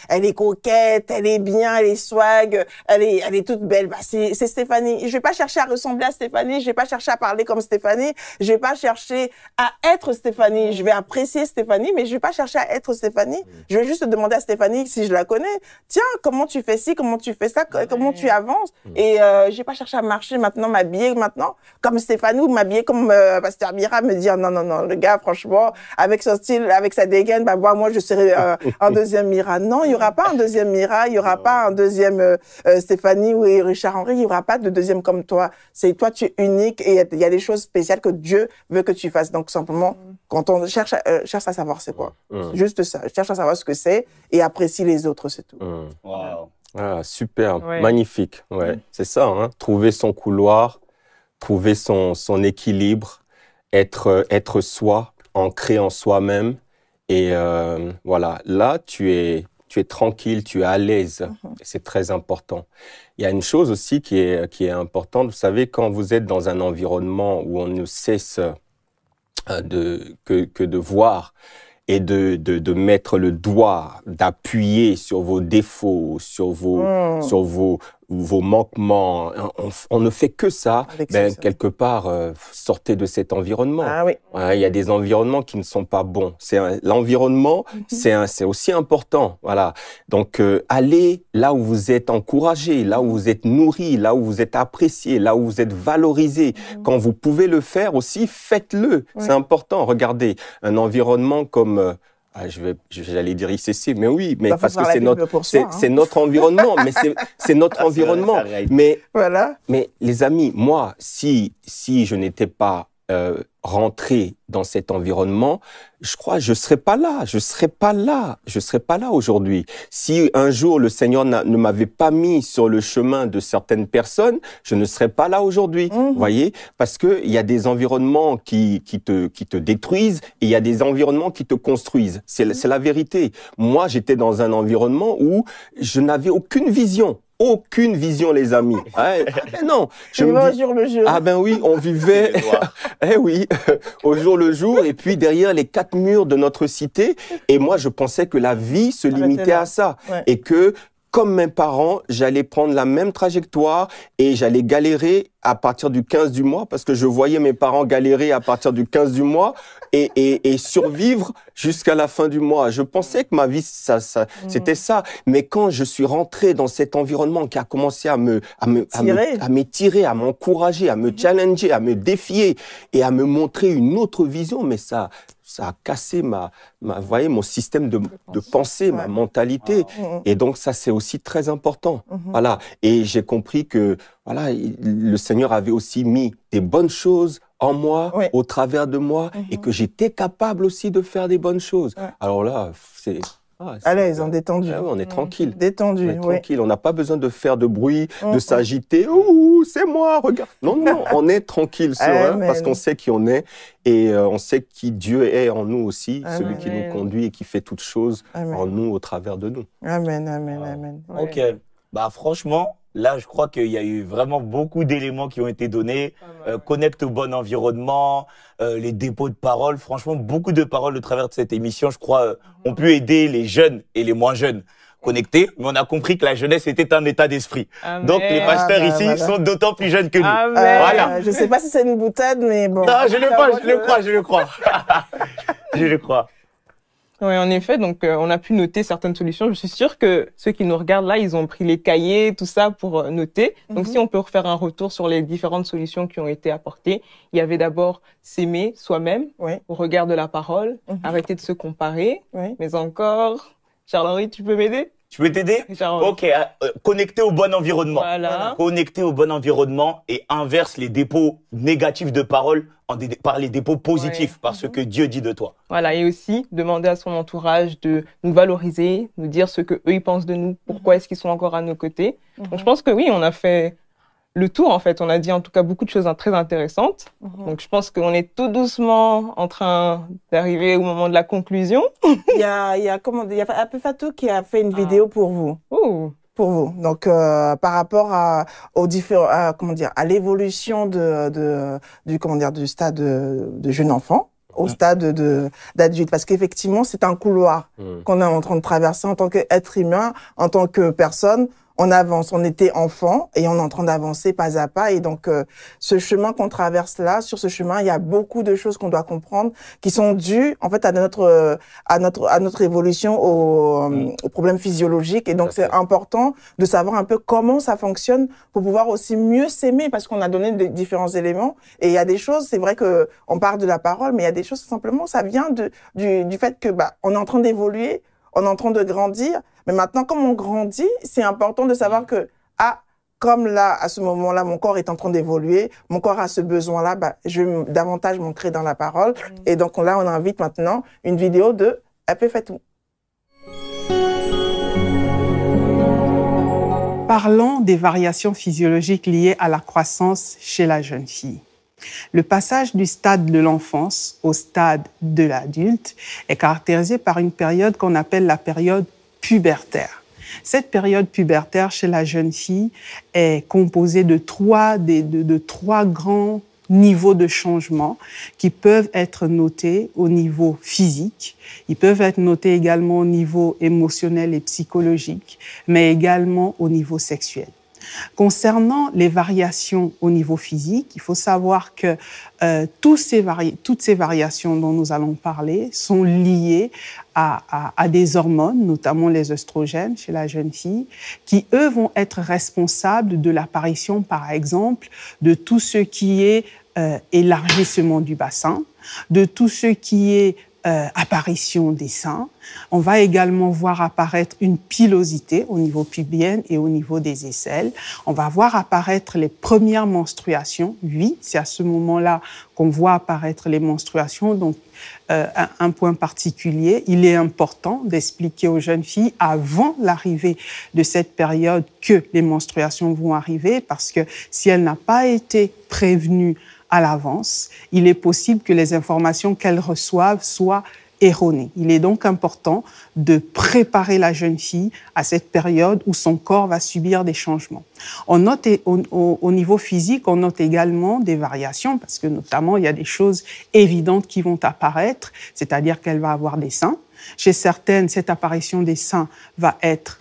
elle est coquette, elle est bien, elle est swag, elle est toute belle. Bah, c'est Stéphanie. Je vais pas chercher à ressembler à Stéphanie, je vais pas chercher à parler comme Stéphanie, je vais pas chercher à être Stéphanie. Je vais apprécier Stéphanie, mais je vais pas chercher à être Stéphanie. Je vais juste demander à Stéphanie si je la connais. Tiens, comment tu fais ci, comment tu fais ça, comment tu avances. Et je vais pas chercher à marcher maintenant, m'habiller maintenant comme Stéphanie ou m'habiller comme Pasteur Mira, me dire non, le gars, franchement, avec son style, avec sa dégaine, bah moi je serai un deuxième Mira. Non, il y aura pas un deuxième Mira, il y aura pas un deuxième Stéphanie ou Richard Henry, il y aura pas de deuxième comme toi. C'est toi, tu es unique et il y a des choses spéciales que Dieu veut que tu fasses. Donc simplement, quand on cherche à savoir c'est quoi, juste ça, cherche à savoir ce que c'est et apprécie les autres, c'est tout. Wow. Ah, super, magnifique. Ouais, c'est ça, hein. Trouver son couloir, trouver son équilibre, être soi, ancré en soi-même. Et voilà, là, tu es tranquille, tu es à l'aise. C'est très important. Il y a une chose aussi qui est importante. Vous savez, quand vous êtes dans un environnement où on ne cesse que de voir et de mettre le doigt, d'appuyer sur vos défauts, sur vos manquements. On ne fait que ça. Quelque part, sortez de cet environnement. Ah oui. Il y a des environnements qui ne sont pas bons. L'environnement, c'est aussi important. Voilà. Donc, allez là où vous êtes encouragé, là où vous êtes nourri, là où vous êtes apprécié, là où vous êtes valorisé. Quand vous pouvez le faire aussi, faites-le. C'est important. Regardez, un environnement comme... j'allais dire ICC, mais oui, mais parce que c'est notre environnement, mais c'est notre environnement. Mais voilà. Mais les amis, moi, si je n'étais pas rentré dans cet environnement, je crois je serais pas là, je serais pas là aujourd'hui. Si un jour le Seigneur ne m'avait pas mis sur le chemin de certaines personnes, je ne serais pas là aujourd'hui. Vous voyez, parce que il y a des environnements qui te détruisent et il y a des environnements qui te construisent. C'est la vérité. Moi, j'étais dans un environnement où je n'avais aucune vision. aucune vision, les amis. Non. Je me dis, au jour le jour. Ah ben oui, on vivait, oui, au jour le jour, et puis derrière les 4 murs de notre cité. Et moi, je pensais que la vie se limitait à ça. Ouais. Et que, comme mes parents, j'allais prendre la même trajectoire et j'allais galérer à partir du 15 du mois parce que je voyais mes parents galérer à partir du 15 du mois et survivre jusqu'à la fin du mois. Je pensais que ma vie, c'était ça. Mais quand je suis rentré dans cet environnement qui a commencé à m'étirer, à m'encourager, à me challenger, à me défier et à me montrer une autre vision, mais ça a cassé voyez, mon système de pensée, ma mentalité. Et donc, ça, c'est aussi très important. Voilà. Et j'ai compris que, voilà, le Seigneur avait aussi mis des bonnes choses en moi, au travers de moi, et que j'étais capable aussi de faire des bonnes choses. Alors là, c'est... à l'aise, on est détendu. On est tranquille. Détendu, on est tranquille. On n'a pas besoin de faire de bruit, de s'agiter. Ouh, c'est moi, regarde. Non, on est tranquille, serein, parce qu'on sait qui on est et on sait qui Dieu est en nous aussi, celui qui nous conduit et qui fait toutes choses en nous, au travers de nous. Amen, amen, amen. Ok. Bah, franchement, là, je crois qu'il y a eu vraiment beaucoup d'éléments qui ont été donnés. Connecte au bon environnement, les dépôts de paroles. Franchement, beaucoup de paroles au travers de cette émission, je crois, ont pu aider les jeunes et les moins jeunes connectés. Mais on a compris que la jeunesse était un état d'esprit. Donc, les pasteurs ici sont d'autant plus jeunes que nous. Voilà. Je sais pas si c'est une boutade, mais bon. Non, je le crois. Je le crois. Oui, en effet, donc on a pu noter certaines solutions. Je suis sûre que ceux qui nous regardent là, ils ont pris les cahiers, tout ça pour noter. Donc si on peut refaire un retour sur les différentes solutions qui ont été apportées, il y avait d'abord s'aimer soi-même au regard de la parole, arrêter de se comparer, mais encore, Charles-Henri, tu peux m'aider? Tu peux t'aider? Ok, connecter au bon environnement. Voilà. Connecter au bon environnement et inverse les dépôts négatifs de parole par les dépôts positifs, par ce que Dieu dit de toi. Voilà, et aussi demander à son entourage de nous valoriser, nous dire ce que eux ils pensent de nous, pourquoi est-ce qu'ils sont encore à nos côtés. Donc je pense que oui, on a fait le tour en fait. On a dit en tout cas beaucoup de choses très intéressantes. Donc je pense qu'on est tout doucement en train d'arriver au moment de la conclusion. Il y a Apé Fatou qui a fait une vidéo pour vous. Pour vous. Donc par rapport à l'évolution du stade de jeune enfant au stade d'adulte, parce qu'effectivement c'est un couloir qu'on est en train de traverser en tant qu'être humain, en tant que personne. On avance, on était enfant et on est en train d'avancer pas à pas. Et donc, ce chemin qu'on traverse là, sur ce chemin, il y a beaucoup de choses qu'on doit comprendre qui sont dues, en fait, à notre évolution aux problèmes physiologiques. Et donc, c'est important de savoir un peu comment ça fonctionne pour pouvoir aussi mieux s'aimer, parce qu'on a donné des différents éléments. Et il y a des choses, c'est vrai que on parle de la parole, mais il y a des choses, simplement, ça vient du fait que, on est en train d'évoluer, on est en train de grandir. Mais maintenant, comme on grandit, c'est important de savoir que, comme là, à ce moment-là, mon corps est en train d'évoluer, mon corps a ce besoin-là, je vais davantage m'ancrer dans la parole. Et donc là, on invite maintenant une vidéo de Apé Fatou. Parlons des variations physiologiques liées à la croissance chez la jeune fille. Le passage du stade de l'enfance au stade de l'adulte est caractérisé par une période qu'on appelle la période pubertaire. Cette période pubertaire chez la jeune fille est composée de trois grands niveaux de changement qui peuvent être notés au niveau physique. Ils peuvent être notés également au niveau émotionnel et psychologique, mais également au niveau sexuel. Concernant les variations au niveau physique, il faut savoir que toutes ces variations dont nous allons parler sont liées à des hormones, notamment les œstrogènes chez la jeune fille, qui, eux, vont être responsables de l'apparition, par exemple, de tout ce qui est élargissement du bassin, de tout ce qui est apparition des seins. On va également voir apparaître une pilosité au niveau pubien et au niveau des aisselles. On va voir apparaître les premières menstruations. Oui, c'est à ce moment-là qu'on voit apparaître les menstruations. Donc, un point particulier, il est important d'expliquer aux jeunes filles avant l'arrivée de cette période que les menstruations vont arriver, parce que si elle n'a pas été prévenue à l'avance, il est possible que les informations qu'elles reçoivent soient erronée. Il est donc important de préparer la jeune fille à cette période où son corps va subir des changements. On note au niveau physique, on note également des variations parce que notamment il y a des choses évidentes qui vont apparaître, c'est-à-dire qu'elle va avoir des seins. Chez certaines, cette apparition des seins va être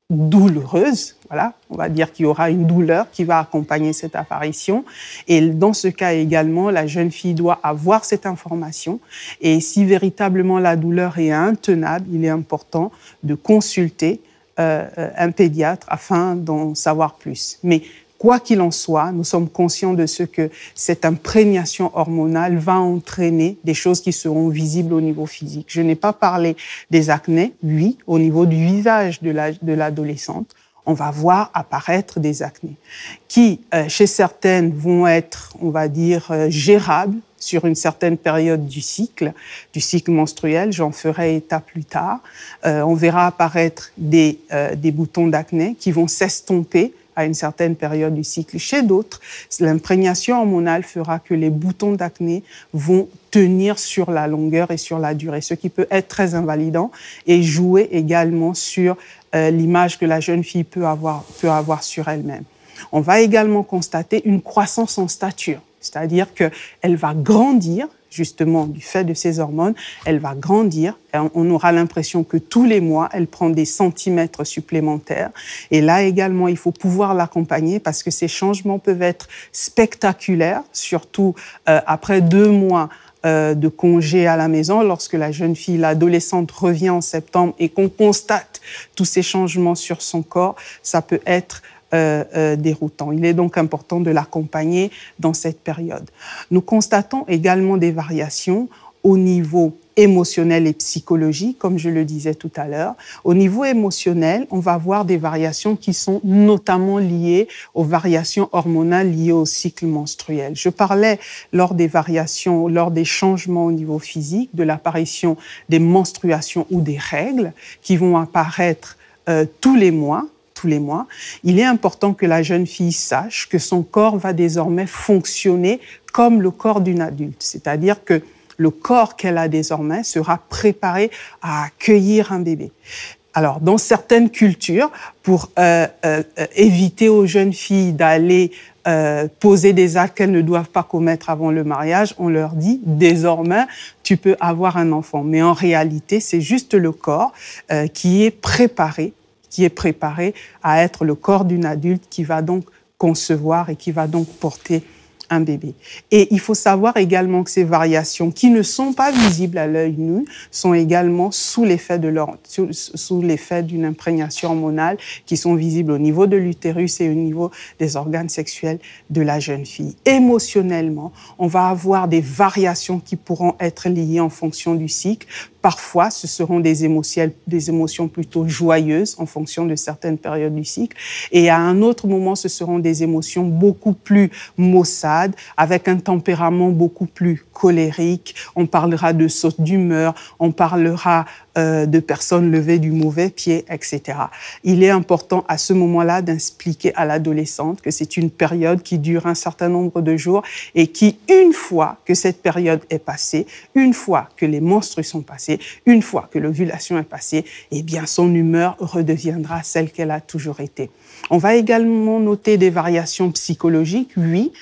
douloureuse, voilà, on va dire qu'il y aura une douleur qui va accompagner cette apparition. Et dans ce cas également, la jeune fille doit avoir cette information. Et si véritablement la douleur est intenable, il est important de consulter un pédiatre afin d'en savoir plus. Mais quoi qu'il en soit, nous sommes conscients de ce que cette imprégnation hormonale va entraîner des choses qui seront visibles au niveau physique. Je n'ai pas parlé des acnés, oui, au niveau du visage de l'adolescente, on va voir apparaître des acnés qui, chez certaines, vont être, on va dire, gérables sur une certaine période du cycle menstruel. J'en ferai état plus tard. On verra apparaître des boutons d'acné qui vont s'estomper à une certaine période du cycle. Chez d'autres, l'imprégnation hormonale fera que les boutons d'acné vont tenir sur la longueur et sur la durée, ce qui peut être très invalidant et jouer également sur l'image que la jeune fille peut avoir sur elle-même. On va également constater une croissance en stature, c'est-à-dire qu'elle va grandir, justement, du fait de ces hormones, elle va grandir. Et on aura l'impression que tous les mois, elle prend des centimètres supplémentaires. Et là également, il faut pouvoir l'accompagner parce que ces changements peuvent être spectaculaires, surtout après 2 mois de congé à la maison, lorsque la jeune fille, l'adolescente revient en septembre et qu'on constate tous ces changements sur son corps, ça peut être déroutant. Il est donc important de l'accompagner dans cette période. Nous constatons également des variations au niveau émotionnel et psychologique, comme je le disais tout à l'heure. Au niveau émotionnel, on va voir des variations qui sont notamment liées aux variations hormonales liées au cycle menstruel. Je parlais lors des variations, lors des changements au niveau physique, de l'apparition des menstruations ou des règles qui vont apparaître tous les mois. Il est important que la jeune fille sache que son corps va désormais fonctionner comme le corps d'une adulte, c'est-à-dire que le corps qu'elle a désormais sera préparé à accueillir un bébé. Alors, dans certaines cultures, pour éviter aux jeunes filles d'aller poser des actes qu'elles ne doivent pas commettre avant le mariage, on leur dit désormais tu peux avoir un enfant. Mais en réalité, c'est juste le corps qui est préparé à être le corps d'une adulte qui va donc concevoir et qui va donc porter un bébé. Et il faut savoir également que ces variations qui ne sont pas visibles à l'œil nu sont également sous l'effet d'une imprégnation hormonale qui sont visibles au niveau de l'utérus et au niveau des organes sexuels de la jeune fille. Émotionnellement, on va avoir des variations qui pourront être liées en fonction du cycle. Parfois, ce seront des émotions plutôt joyeuses en fonction de certaines périodes du cycle. Et à un autre moment, ce seront des émotions beaucoup plus maussades, avec un tempérament beaucoup plus colérique. On parlera de saute d'humeur, on parlera de personnes levées du mauvais pied, etc. Il est important à ce moment-là d'expliquer à l'adolescente que c'est une période qui dure un certain nombre de jours et qui, une fois que cette période est passée, une fois que les menstrues sont passées, une fois que l'ovulation est passée, eh bien son humeur redeviendra celle qu'elle a toujours été. On va également noter des variations psychologiques, oui,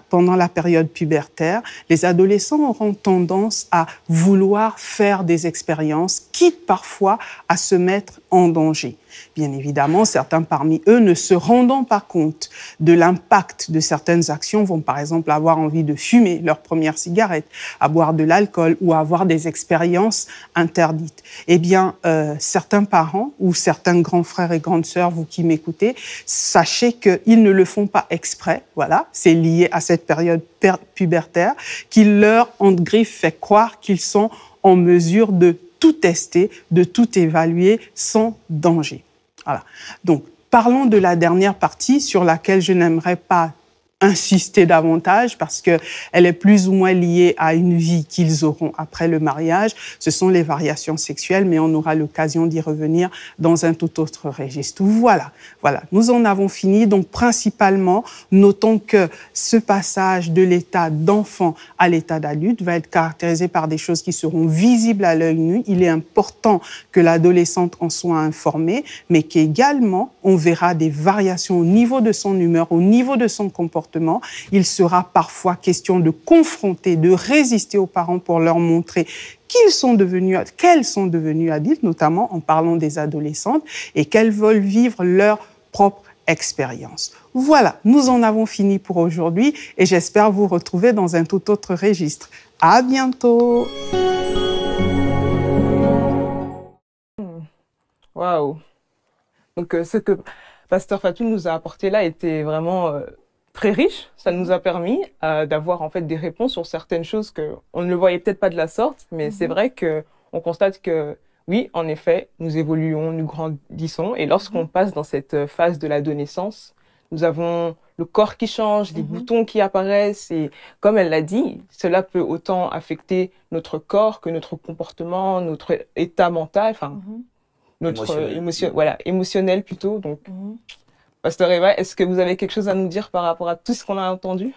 pendant la période pubertaire. Les adolescents auront tendance à vouloir faire des expériences, quitte parfois à se mettre en danger. Bien évidemment, certains parmi eux, ne se rendant pas compte de l'impact de certaines actions, vont par exemple avoir envie de fumer leur première cigarette, à boire de l'alcool ou à avoir des expériences interdites. Eh bien, certains parents ou certains grands frères et grandes sœurs, vous qui m'écoutez, sachez qu'ils ne le font pas exprès, voilà, c'est lié à cette période pubertaire, qui leur, entre griffes, fait croire qu'ils sont en mesure de tout tester, de tout évaluer sans danger. Voilà. Donc, parlons de la dernière partie sur laquelle je n'aimerais pas insister davantage parce que elle est plus ou moins liée à une vie qu'ils auront après le mariage. Ce sont les variations sexuelles, mais on aura l'occasion d'y revenir dans un tout autre registre. Voilà, nous en avons fini. Donc, principalement, notons que ce passage de l'état d'enfant à l'état d'adulte va être caractérisé par des choses qui seront visibles à l'œil nu. Il est important que l'adolescente en soit informée, mais qu'également, on verra des variations au niveau de son humeur, au niveau de son comportement. Il sera parfois question de confronter, de résister aux parents pour leur montrer qu'elles sont devenues adultes, notamment en parlant des adolescentes, et qu'elles veulent vivre leur propre expérience. Voilà, nous en avons fini pour aujourd'hui et j'espère vous retrouver dans un tout autre registre. À bientôt. Waouh. Donc ce que Pasteur Fatou nous a apporté là était vraiment très riche. Ça nous a permis d'avoir en fait des réponses sur certaines choses que on ne le voyait peut-être pas de la sorte, mais c'est vrai que on constate que oui, en effet, nous évoluons, nous grandissons, et lorsqu'on passe dans cette phase de l'adolescence, nous avons le corps qui change, des boutons qui apparaissent, et comme elle l'a dit, cela peut autant affecter notre corps que notre comportement, notre état mental, enfin notre émotionnel plutôt. Donc, Pasteur Eva, est-ce que vous avez quelque chose à nous dire par rapport à tout ce qu'on a entendu?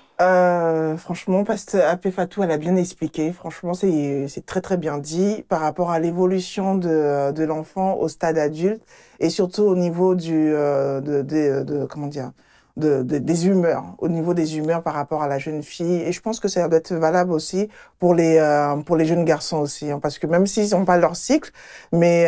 Franchement, Pasteur Apé Fatou, elle a bien expliqué. Franchement, c'est très très bien dit par rapport à l'évolution de l'enfant au stade adulte et surtout au niveau du comment dire, des humeurs, au niveau des humeurs par rapport à la jeune fille. Et je pense que ça doit être valable aussi pour les jeunes garçons aussi, hein, parce que même s'ils n'ont pas leur cycle, mais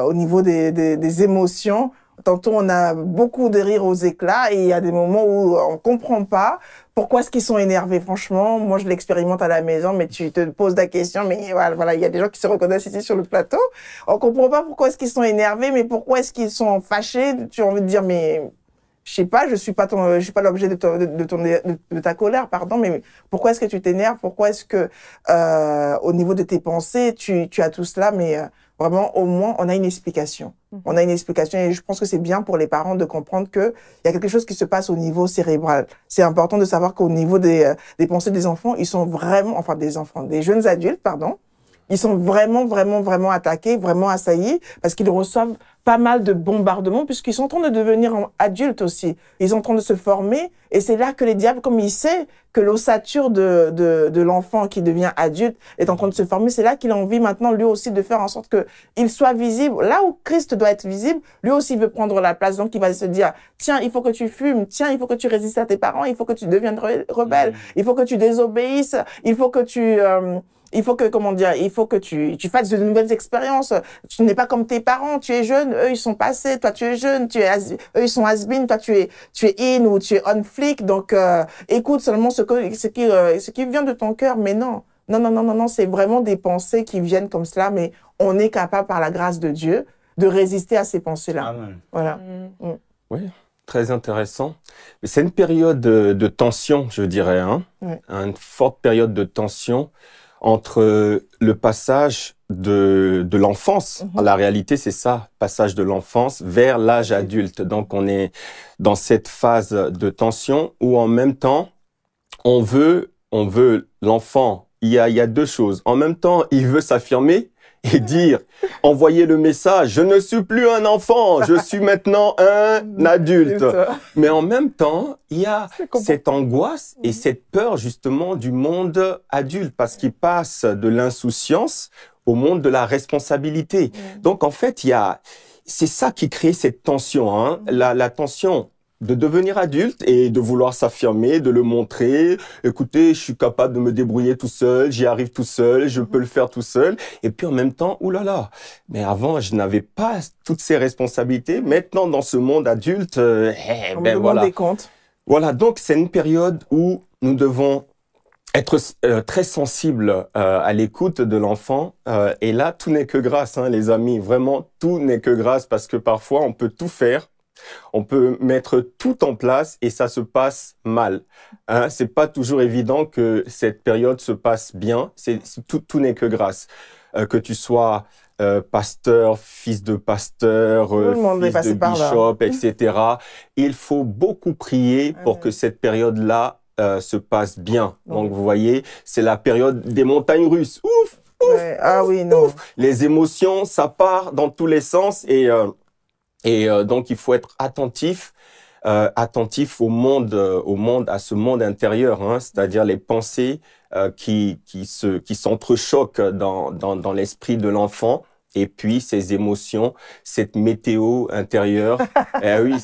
au niveau des émotions. Tantôt, on a beaucoup de rires aux éclats et il y a des moments où on comprend pas pourquoi est-ce qu'ils sont énervés. Franchement, moi, je l'expérimente à la maison, mais tu te poses la question, mais voilà, il y a des gens qui se reconnaissent ici sur le plateau. On comprend pas pourquoi est-ce qu'ils sont énervés, mais pourquoi est-ce qu'ils sont fâchés. Tu as envie de dire, mais je sais pas, je suis pas l'objet de ta colère, pardon, mais pourquoi est-ce que tu t'énerves? Pourquoi est-ce que, au niveau de tes pensées, tu as tout cela, mais vraiment, au moins, on a une explication. On a une explication et je pense que c'est bien pour les parents de comprendre que il y a quelque chose qui se passe au niveau cérébral. C'est important de savoir qu'au niveau des pensées des enfants, ils sont vraiment, enfin des jeunes adultes, pardon, ils sont vraiment attaqués, vraiment assaillis parce qu'ils reçoivent pas mal de bombardements puisqu'ils sont en train de devenir adultes aussi. Ils sont en train de se former et c'est là que les diables, comme il sait que l'ossature de l'enfant qui devient adulte est en train de se former, c'est là qu'il a envie maintenant lui aussi de faire en sorte que il soit visible. Là où Christ doit être visible, lui aussi veut prendre la place. Donc il va se dire, tiens, il faut que tu fumes, tiens, il faut que tu résistes à tes parents, il faut que tu deviennes rebelle, il faut que tu désobéisses, il faut que tu fasses de nouvelles expériences. Tu n'es pas comme tes parents, tu es jeune, eux ils sont passés, toi tu es jeune, eux ils sont has-been, toi tu es in ou tu es on flick. Donc écoute seulement ce qui vient de ton cœur. Mais non, c'est vraiment des pensées qui viennent comme cela, mais on est capable par la grâce de Dieu de résister à ces pensées-là. Amen. Voilà. Oui. Très intéressant. Mais c'est une période de tension, je dirais, hein. Une forte période de tension entre le passage de l'enfance. La réalité, c'est ça, passage de l'enfance vers l'âge adulte. Donc, on est dans cette phase de tension où en même temps, on veut l'enfant. Il y a deux choses. En même temps, il veut s'affirmer et dire, envoyer le message, je ne suis plus un enfant, je suis maintenant un adulte. Mais en même temps, il y a cette angoisse et cette peur justement du monde adulte parce qu'il passe de l'insouciance au monde de la responsabilité. Donc en fait, c'est ça qui crée cette tension, hein, la tension de devenir adulte et de vouloir s'affirmer, de le montrer. Écoutez, je suis capable de me débrouiller tout seul, j'y arrive tout seul, je peux le faire tout seul. Et puis en même temps, oulala, mais avant, je n'avais pas toutes ces responsabilités. Maintenant, dans ce monde adulte, voilà. Des comptes. Voilà, donc c'est une période où nous devons être très sensibles à l'écoute de l'enfant. Et là, tout n'est que grâce, hein, les amis. Vraiment, tout n'est que grâce parce que parfois, on peut tout faire. On peut mettre tout en place et ça se passe mal. Hein, c'est pas toujours évident que cette période se passe bien. Tout n'est que grâce. que tu sois pasteur, fils de pasteur, fils de bishop, etc. Il faut beaucoup prier pour que cette période-là se passe bien. Donc, vous voyez, c'est la période des montagnes russes. Ouf! Ah oui, non. Ouf. Les émotions, ça part dans tous les sens et donc il faut être attentif au monde, à ce monde intérieur, hein, c'est-à-dire les pensées qui s'entrechoquent dans l'esprit de l'enfant. Et puis ces émotions, cette météo intérieure, oui,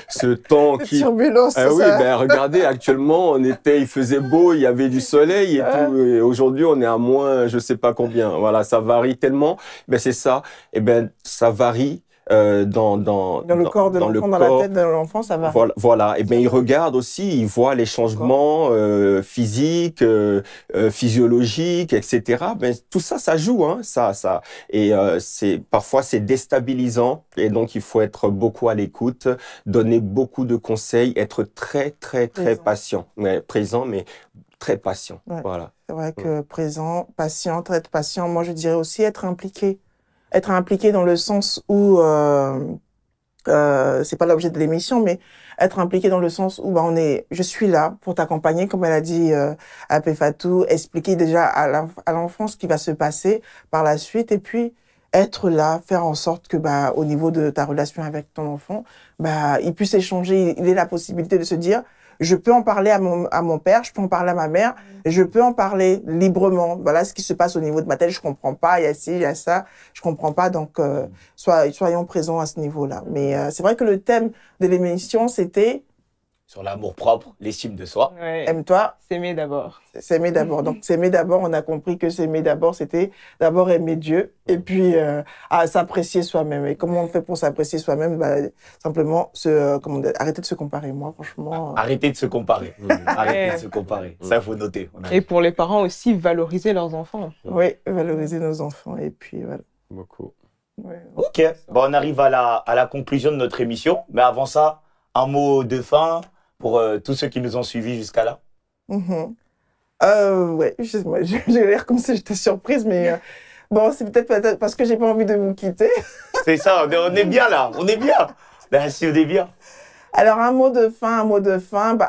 ce temps qui turbulence. Oui, regardez, actuellement il faisait beau, il y avait du soleil et tout. Et aujourd'hui, on est à moins, je sais pas combien. Voilà, ça varie tellement. C'est ça. Ça varie. Dans le corps de l'enfant, dans la tête de l'enfant, ça va. Voilà. Il regarde aussi, il voit les changements physiques, physiologiques, etc. Tout ça, ça joue, hein. Ça. Et parfois c'est déstabilisant. Et donc il faut être beaucoup à l'écoute, donner beaucoup de conseils, être très patient, présent, mais très patient. Ouais. Voilà. C'est vrai que présent, patient, très patient. Moi, je dirais aussi être impliqué. Être impliqué dans le sens où c'est pas l'objet de l'émission, mais être impliqué dans le sens où je suis là pour t'accompagner, comme elle a dit à Pefatou, expliquer déjà à l'enfant ce qui va se passer par la suite, et puis être là, faire en sorte que au niveau de ta relation avec ton enfant, il puisse échanger, il ait la possibilité de se dire, je peux en parler à mon père, je peux en parler à ma mère, je peux en parler librement. Voilà ce qui se passe au niveau de ma tête, je comprends pas, il y a ci, il y a ça, je comprends pas, donc soyons présents à ce niveau-là. Mais c'est vrai que le thème de l'émission, c'était sur l'amour-propre, l'estime de soi. Ouais. Aime-toi. S'aimer d'abord. S'aimer d'abord. Donc, s'aimer d'abord, on a compris que s'aimer d'abord, c'était d'abord aimer Dieu et puis s'apprécier soi-même. Et comment on fait pour s'apprécier soi-même? Simplement, arrêter de se comparer. Moi, franchement... Arrêter de se comparer. Arrêter de se comparer. Ça, il faut noter. Et pour les parents aussi, valoriser leurs enfants. Oui, valoriser nos enfants. Et puis, voilà. Beaucoup. Ouais. Ok. On arrive à la conclusion de notre émission. Mais avant ça, un mot de fin pour tous ceux qui nous ont suivis jusqu'à là. Ouais, j'ai l'air comme si j'étais surprise, mais c'est peut-être parce que j'ai pas envie de vous quitter. C'est ça, on est bien là, on est bien. Si on est bien. Alors, un mot de fin.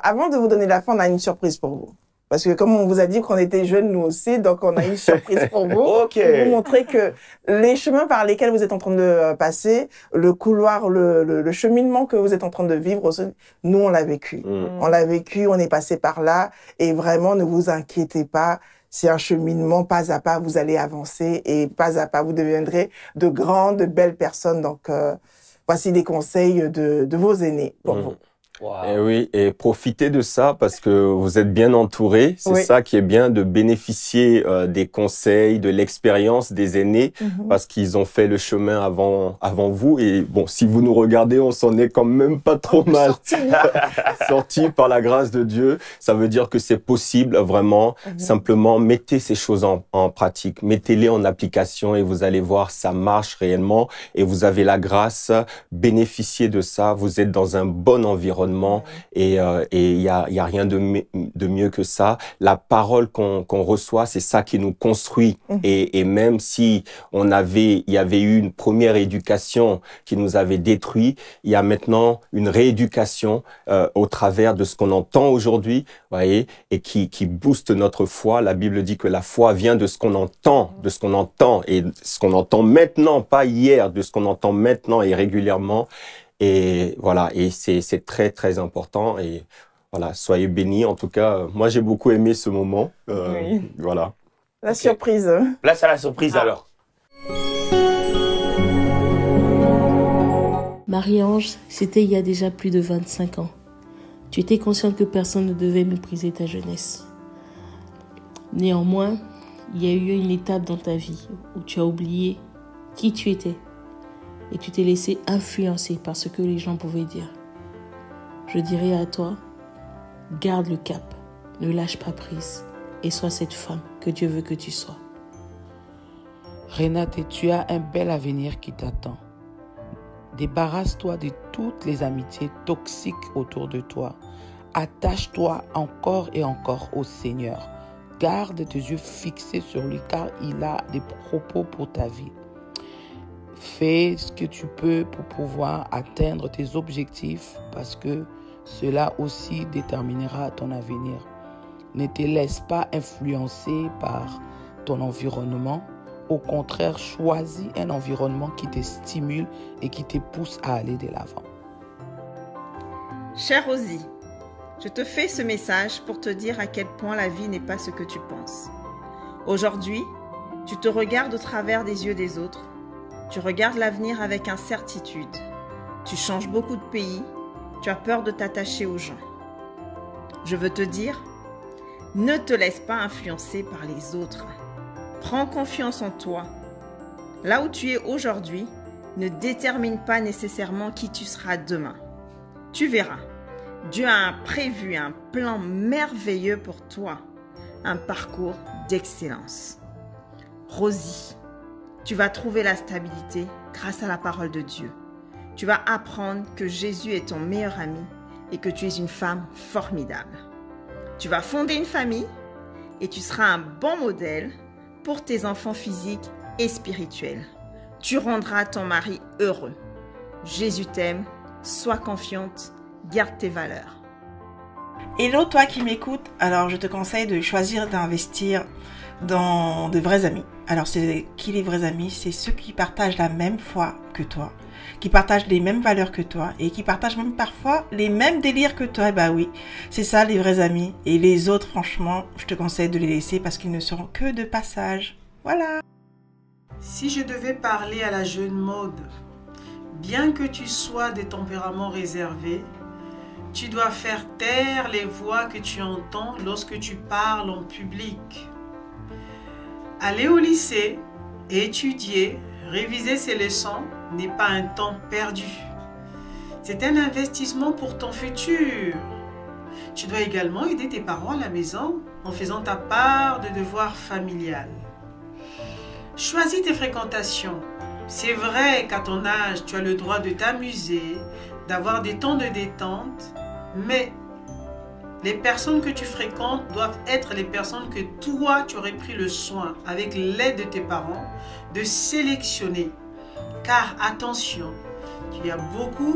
Avant de vous donner la fin, on a une surprise pour vous. Parce que comme on vous a dit qu'on était jeunes, nous aussi, donc on a une surprise pour vous. Ok. Pour vous montrer que les chemins par lesquels vous êtes en train de passer, le couloir, le cheminement que vous êtes en train de vivre, aussi, nous, on l'a vécu. On l'a vécu, on est passé par là. Et vraiment, ne vous inquiétez pas. C'est un cheminement, pas à pas, vous allez avancer. Et pas à pas, vous deviendrez de grandes, belles personnes. Donc, voici des conseils de vos aînés pour vous. Wow. Et oui, et profitez de ça parce que vous êtes bien entourés. C'est ça qui est bien, de bénéficier des conseils, de l'expérience des aînés parce qu'ils ont fait le chemin avant vous. Et bon, si vous nous regardez, on s'en est quand même pas trop mal sorti par la grâce de Dieu. Ça veut dire que c'est possible vraiment. Simplement, mettez ces choses en pratique, mettez-les en application et vous allez voir, ça marche réellement et vous avez la grâce. Bénéficiez de ça. Vous êtes dans un bon environnement. Et il y a rien de mieux que ça. La parole qu'on reçoit, c'est ça qui nous construit. Et même si il y avait eu une première éducation qui nous avait détruit, il y a maintenant une rééducation au travers de ce qu'on entend aujourd'hui, voyez, et qui booste notre foi. La Bible dit que la foi vient de ce qu'on entend, et ce qu'on entend maintenant, pas hier, de ce qu'on entend maintenant et régulièrement. Et voilà, et c'est très très important. Et voilà, soyez bénis. En tout cas, moi j'ai beaucoup aimé ce moment. Voilà. La surprise. Place à la surprise alors. Marie-Ange, c'était il y a déjà plus de 25 ans. Tu étais consciente que personne ne devait mépriser ta jeunesse. Néanmoins, il y a eu une étape dans ta vie où tu as oublié qui tu étais. Et tu t'es laissé influencer par ce que les gens pouvaient dire. Je dirais à toi, garde le cap, ne lâche pas prise et sois cette femme que Dieu veut que tu sois. Renate, tu as un bel avenir qui t'attend. Débarrasse-toi de toutes les amitiés toxiques autour de toi. Attache-toi encore et encore au Seigneur. garde tes yeux fixés sur lui car il a des propos pour ta vie. Fais ce que tu peux pour pouvoir atteindre tes objectifs parce que cela aussi déterminera ton avenir. Ne te laisse pas influencer par ton environnement. Au contraire, choisis un environnement qui te stimule et qui te pousse à aller de l'avant. Chère Rosie, je te fais ce message pour te dire à quel point la vie n'est pas ce que tu penses. Aujourd'hui, tu te regardes au travers des yeux des autres. Tu regardes l'avenir avec incertitude. Tu changes beaucoup de pays. Tu as peur de t'attacher aux gens. Je veux te dire, ne te laisse pas influencer par les autres. Prends confiance en toi. Là où tu es aujourd'hui ne détermine pas nécessairement qui tu seras demain. Tu verras, Dieu a prévu un plan merveilleux pour toi, un parcours d'excellence. Rosie, tu vas trouver la stabilité grâce à la parole de Dieu. Tu vas apprendre que Jésus est ton meilleur ami et que tu es une femme formidable. Tu vas fonder une famille et tu seras un bon modèle pour tes enfants physiques et spirituels. Tu rendras ton mari heureux. Jésus t'aime, sois confiante, garde tes valeurs. Hello toi qui m'écoutes, alors je te conseille de choisir d'investir dans de vrais amis. Alors c'est qui les vrais amis? C'est ceux qui partagent la même foi que toi, qui partagent les mêmes valeurs que toi et qui partagent même parfois les mêmes délires que toi. Bah oui, c'est ça les vrais amis. Et les autres, franchement, je te conseille de les laisser parce qu'ils ne seront que de passage. Voilà. Si je devais parler à la jeune Maud, bien que tu sois de tempérament réservé, tu dois faire taire les voix que tu entends lorsque tu parles en public. Aller au lycée, étudier, réviser ses leçons n'est pas un temps perdu. C'est un investissement pour ton futur. Tu dois également aider tes parents à la maison en faisant ta part de devoir familial. Choisis tes fréquentations. C'est vrai qu'à ton âge, tu as le droit de t'amuser, d'avoir des temps de détente, mais les personnes que tu fréquentes doivent être les personnes que toi, tu aurais pris le soin, avec l'aide de tes parents, de sélectionner. Car attention,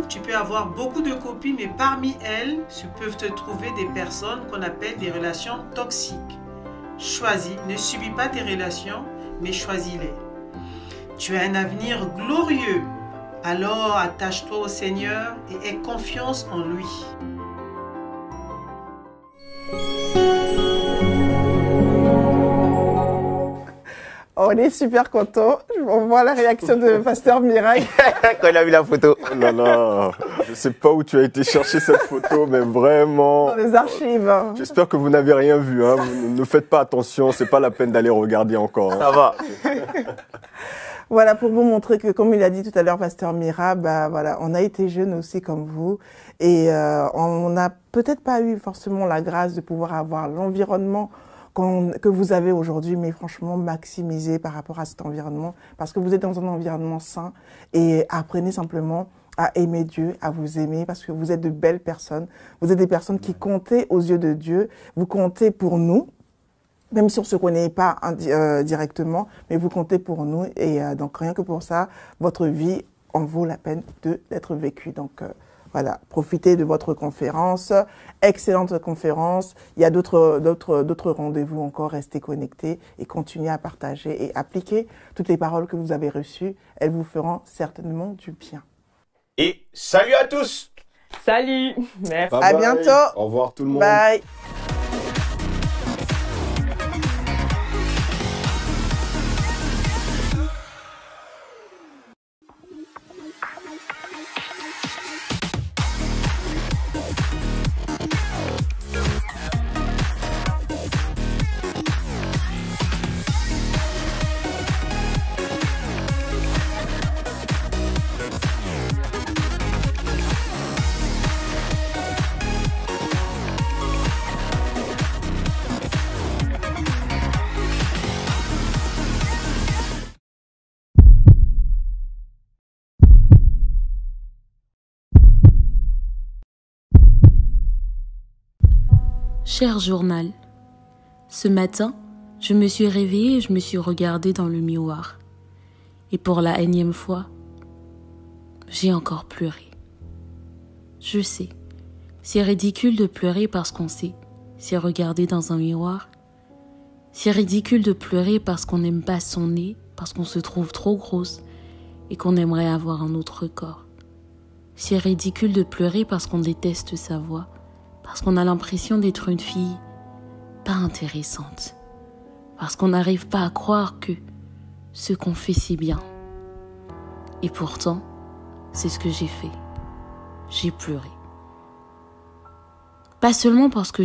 tu peux avoir beaucoup de copines, mais parmi elles, se peuvent te trouver des personnes qu'on appelle des relations toxiques. Choisis, ne subis pas tes relations, mais choisis-les. Tu as un avenir glorieux, alors attache-toi au Seigneur et aie confiance en lui. On est super contents. On voit la réaction de Pasteur Mirail. Quand il a vu la photo. Oh là là, je sais pas où tu as été chercher cette photo, mais vraiment. Dans les archives. J'espère que vous n'avez rien vu, hein. Vous ne faites pas attention, c'est pas la peine d'aller regarder encore. Hein. Ça va. Voilà, pour vous montrer que, comme il a dit tout à l'heure, Pasteur Mira, bah voilà, on a été jeunes aussi comme vous, et on n'a peut-être pas eu forcément la grâce de pouvoir avoir l'environnement que vous avez aujourd'hui, mais franchement, maximisez par rapport à cet environnement, parce que vous êtes dans un environnement sain, et apprenez simplement à aimer Dieu, à vous aimer, parce que vous êtes de belles personnes, vous êtes des personnes qui comptez aux yeux de Dieu, vous comptez pour nous, même si on ne se connaît pas directement, mais vous comptez pour nous, et donc rien que pour ça, votre vie en vaut la peine d'être vécue. Donc voilà, profitez de votre conférence, excellente conférence. Il y a d'autres rendez-vous encore, restez connectés et continuez à partager et appliquer toutes les paroles que vous avez reçues. Elles vous feront certainement du bien. Et salut à tous. Salut. Merci. Bye À bye. bientôt. Au revoir tout le monde. Bye. Cher journal, Ce matin, je me suis réveillée et je me suis regardée dans le miroir. Et pour la énième fois, j'ai encore pleuré. Je sais, c'est ridicule de pleurer parce qu'on sait, c'est regarder dans un miroir. C'est ridicule de pleurer parce qu'on n'aime pas son nez, parce qu'on se trouve trop grosse et qu'on aimerait avoir un autre corps. C'est ridicule de pleurer parce qu'on déteste sa voix, parce qu'on a l'impression d'être une fille pas intéressante, parce qu'on n'arrive pas à croire que ce qu'on fait si bien. Et pourtant, c'est ce que j'ai fait. J'ai pleuré. Pas seulement parce que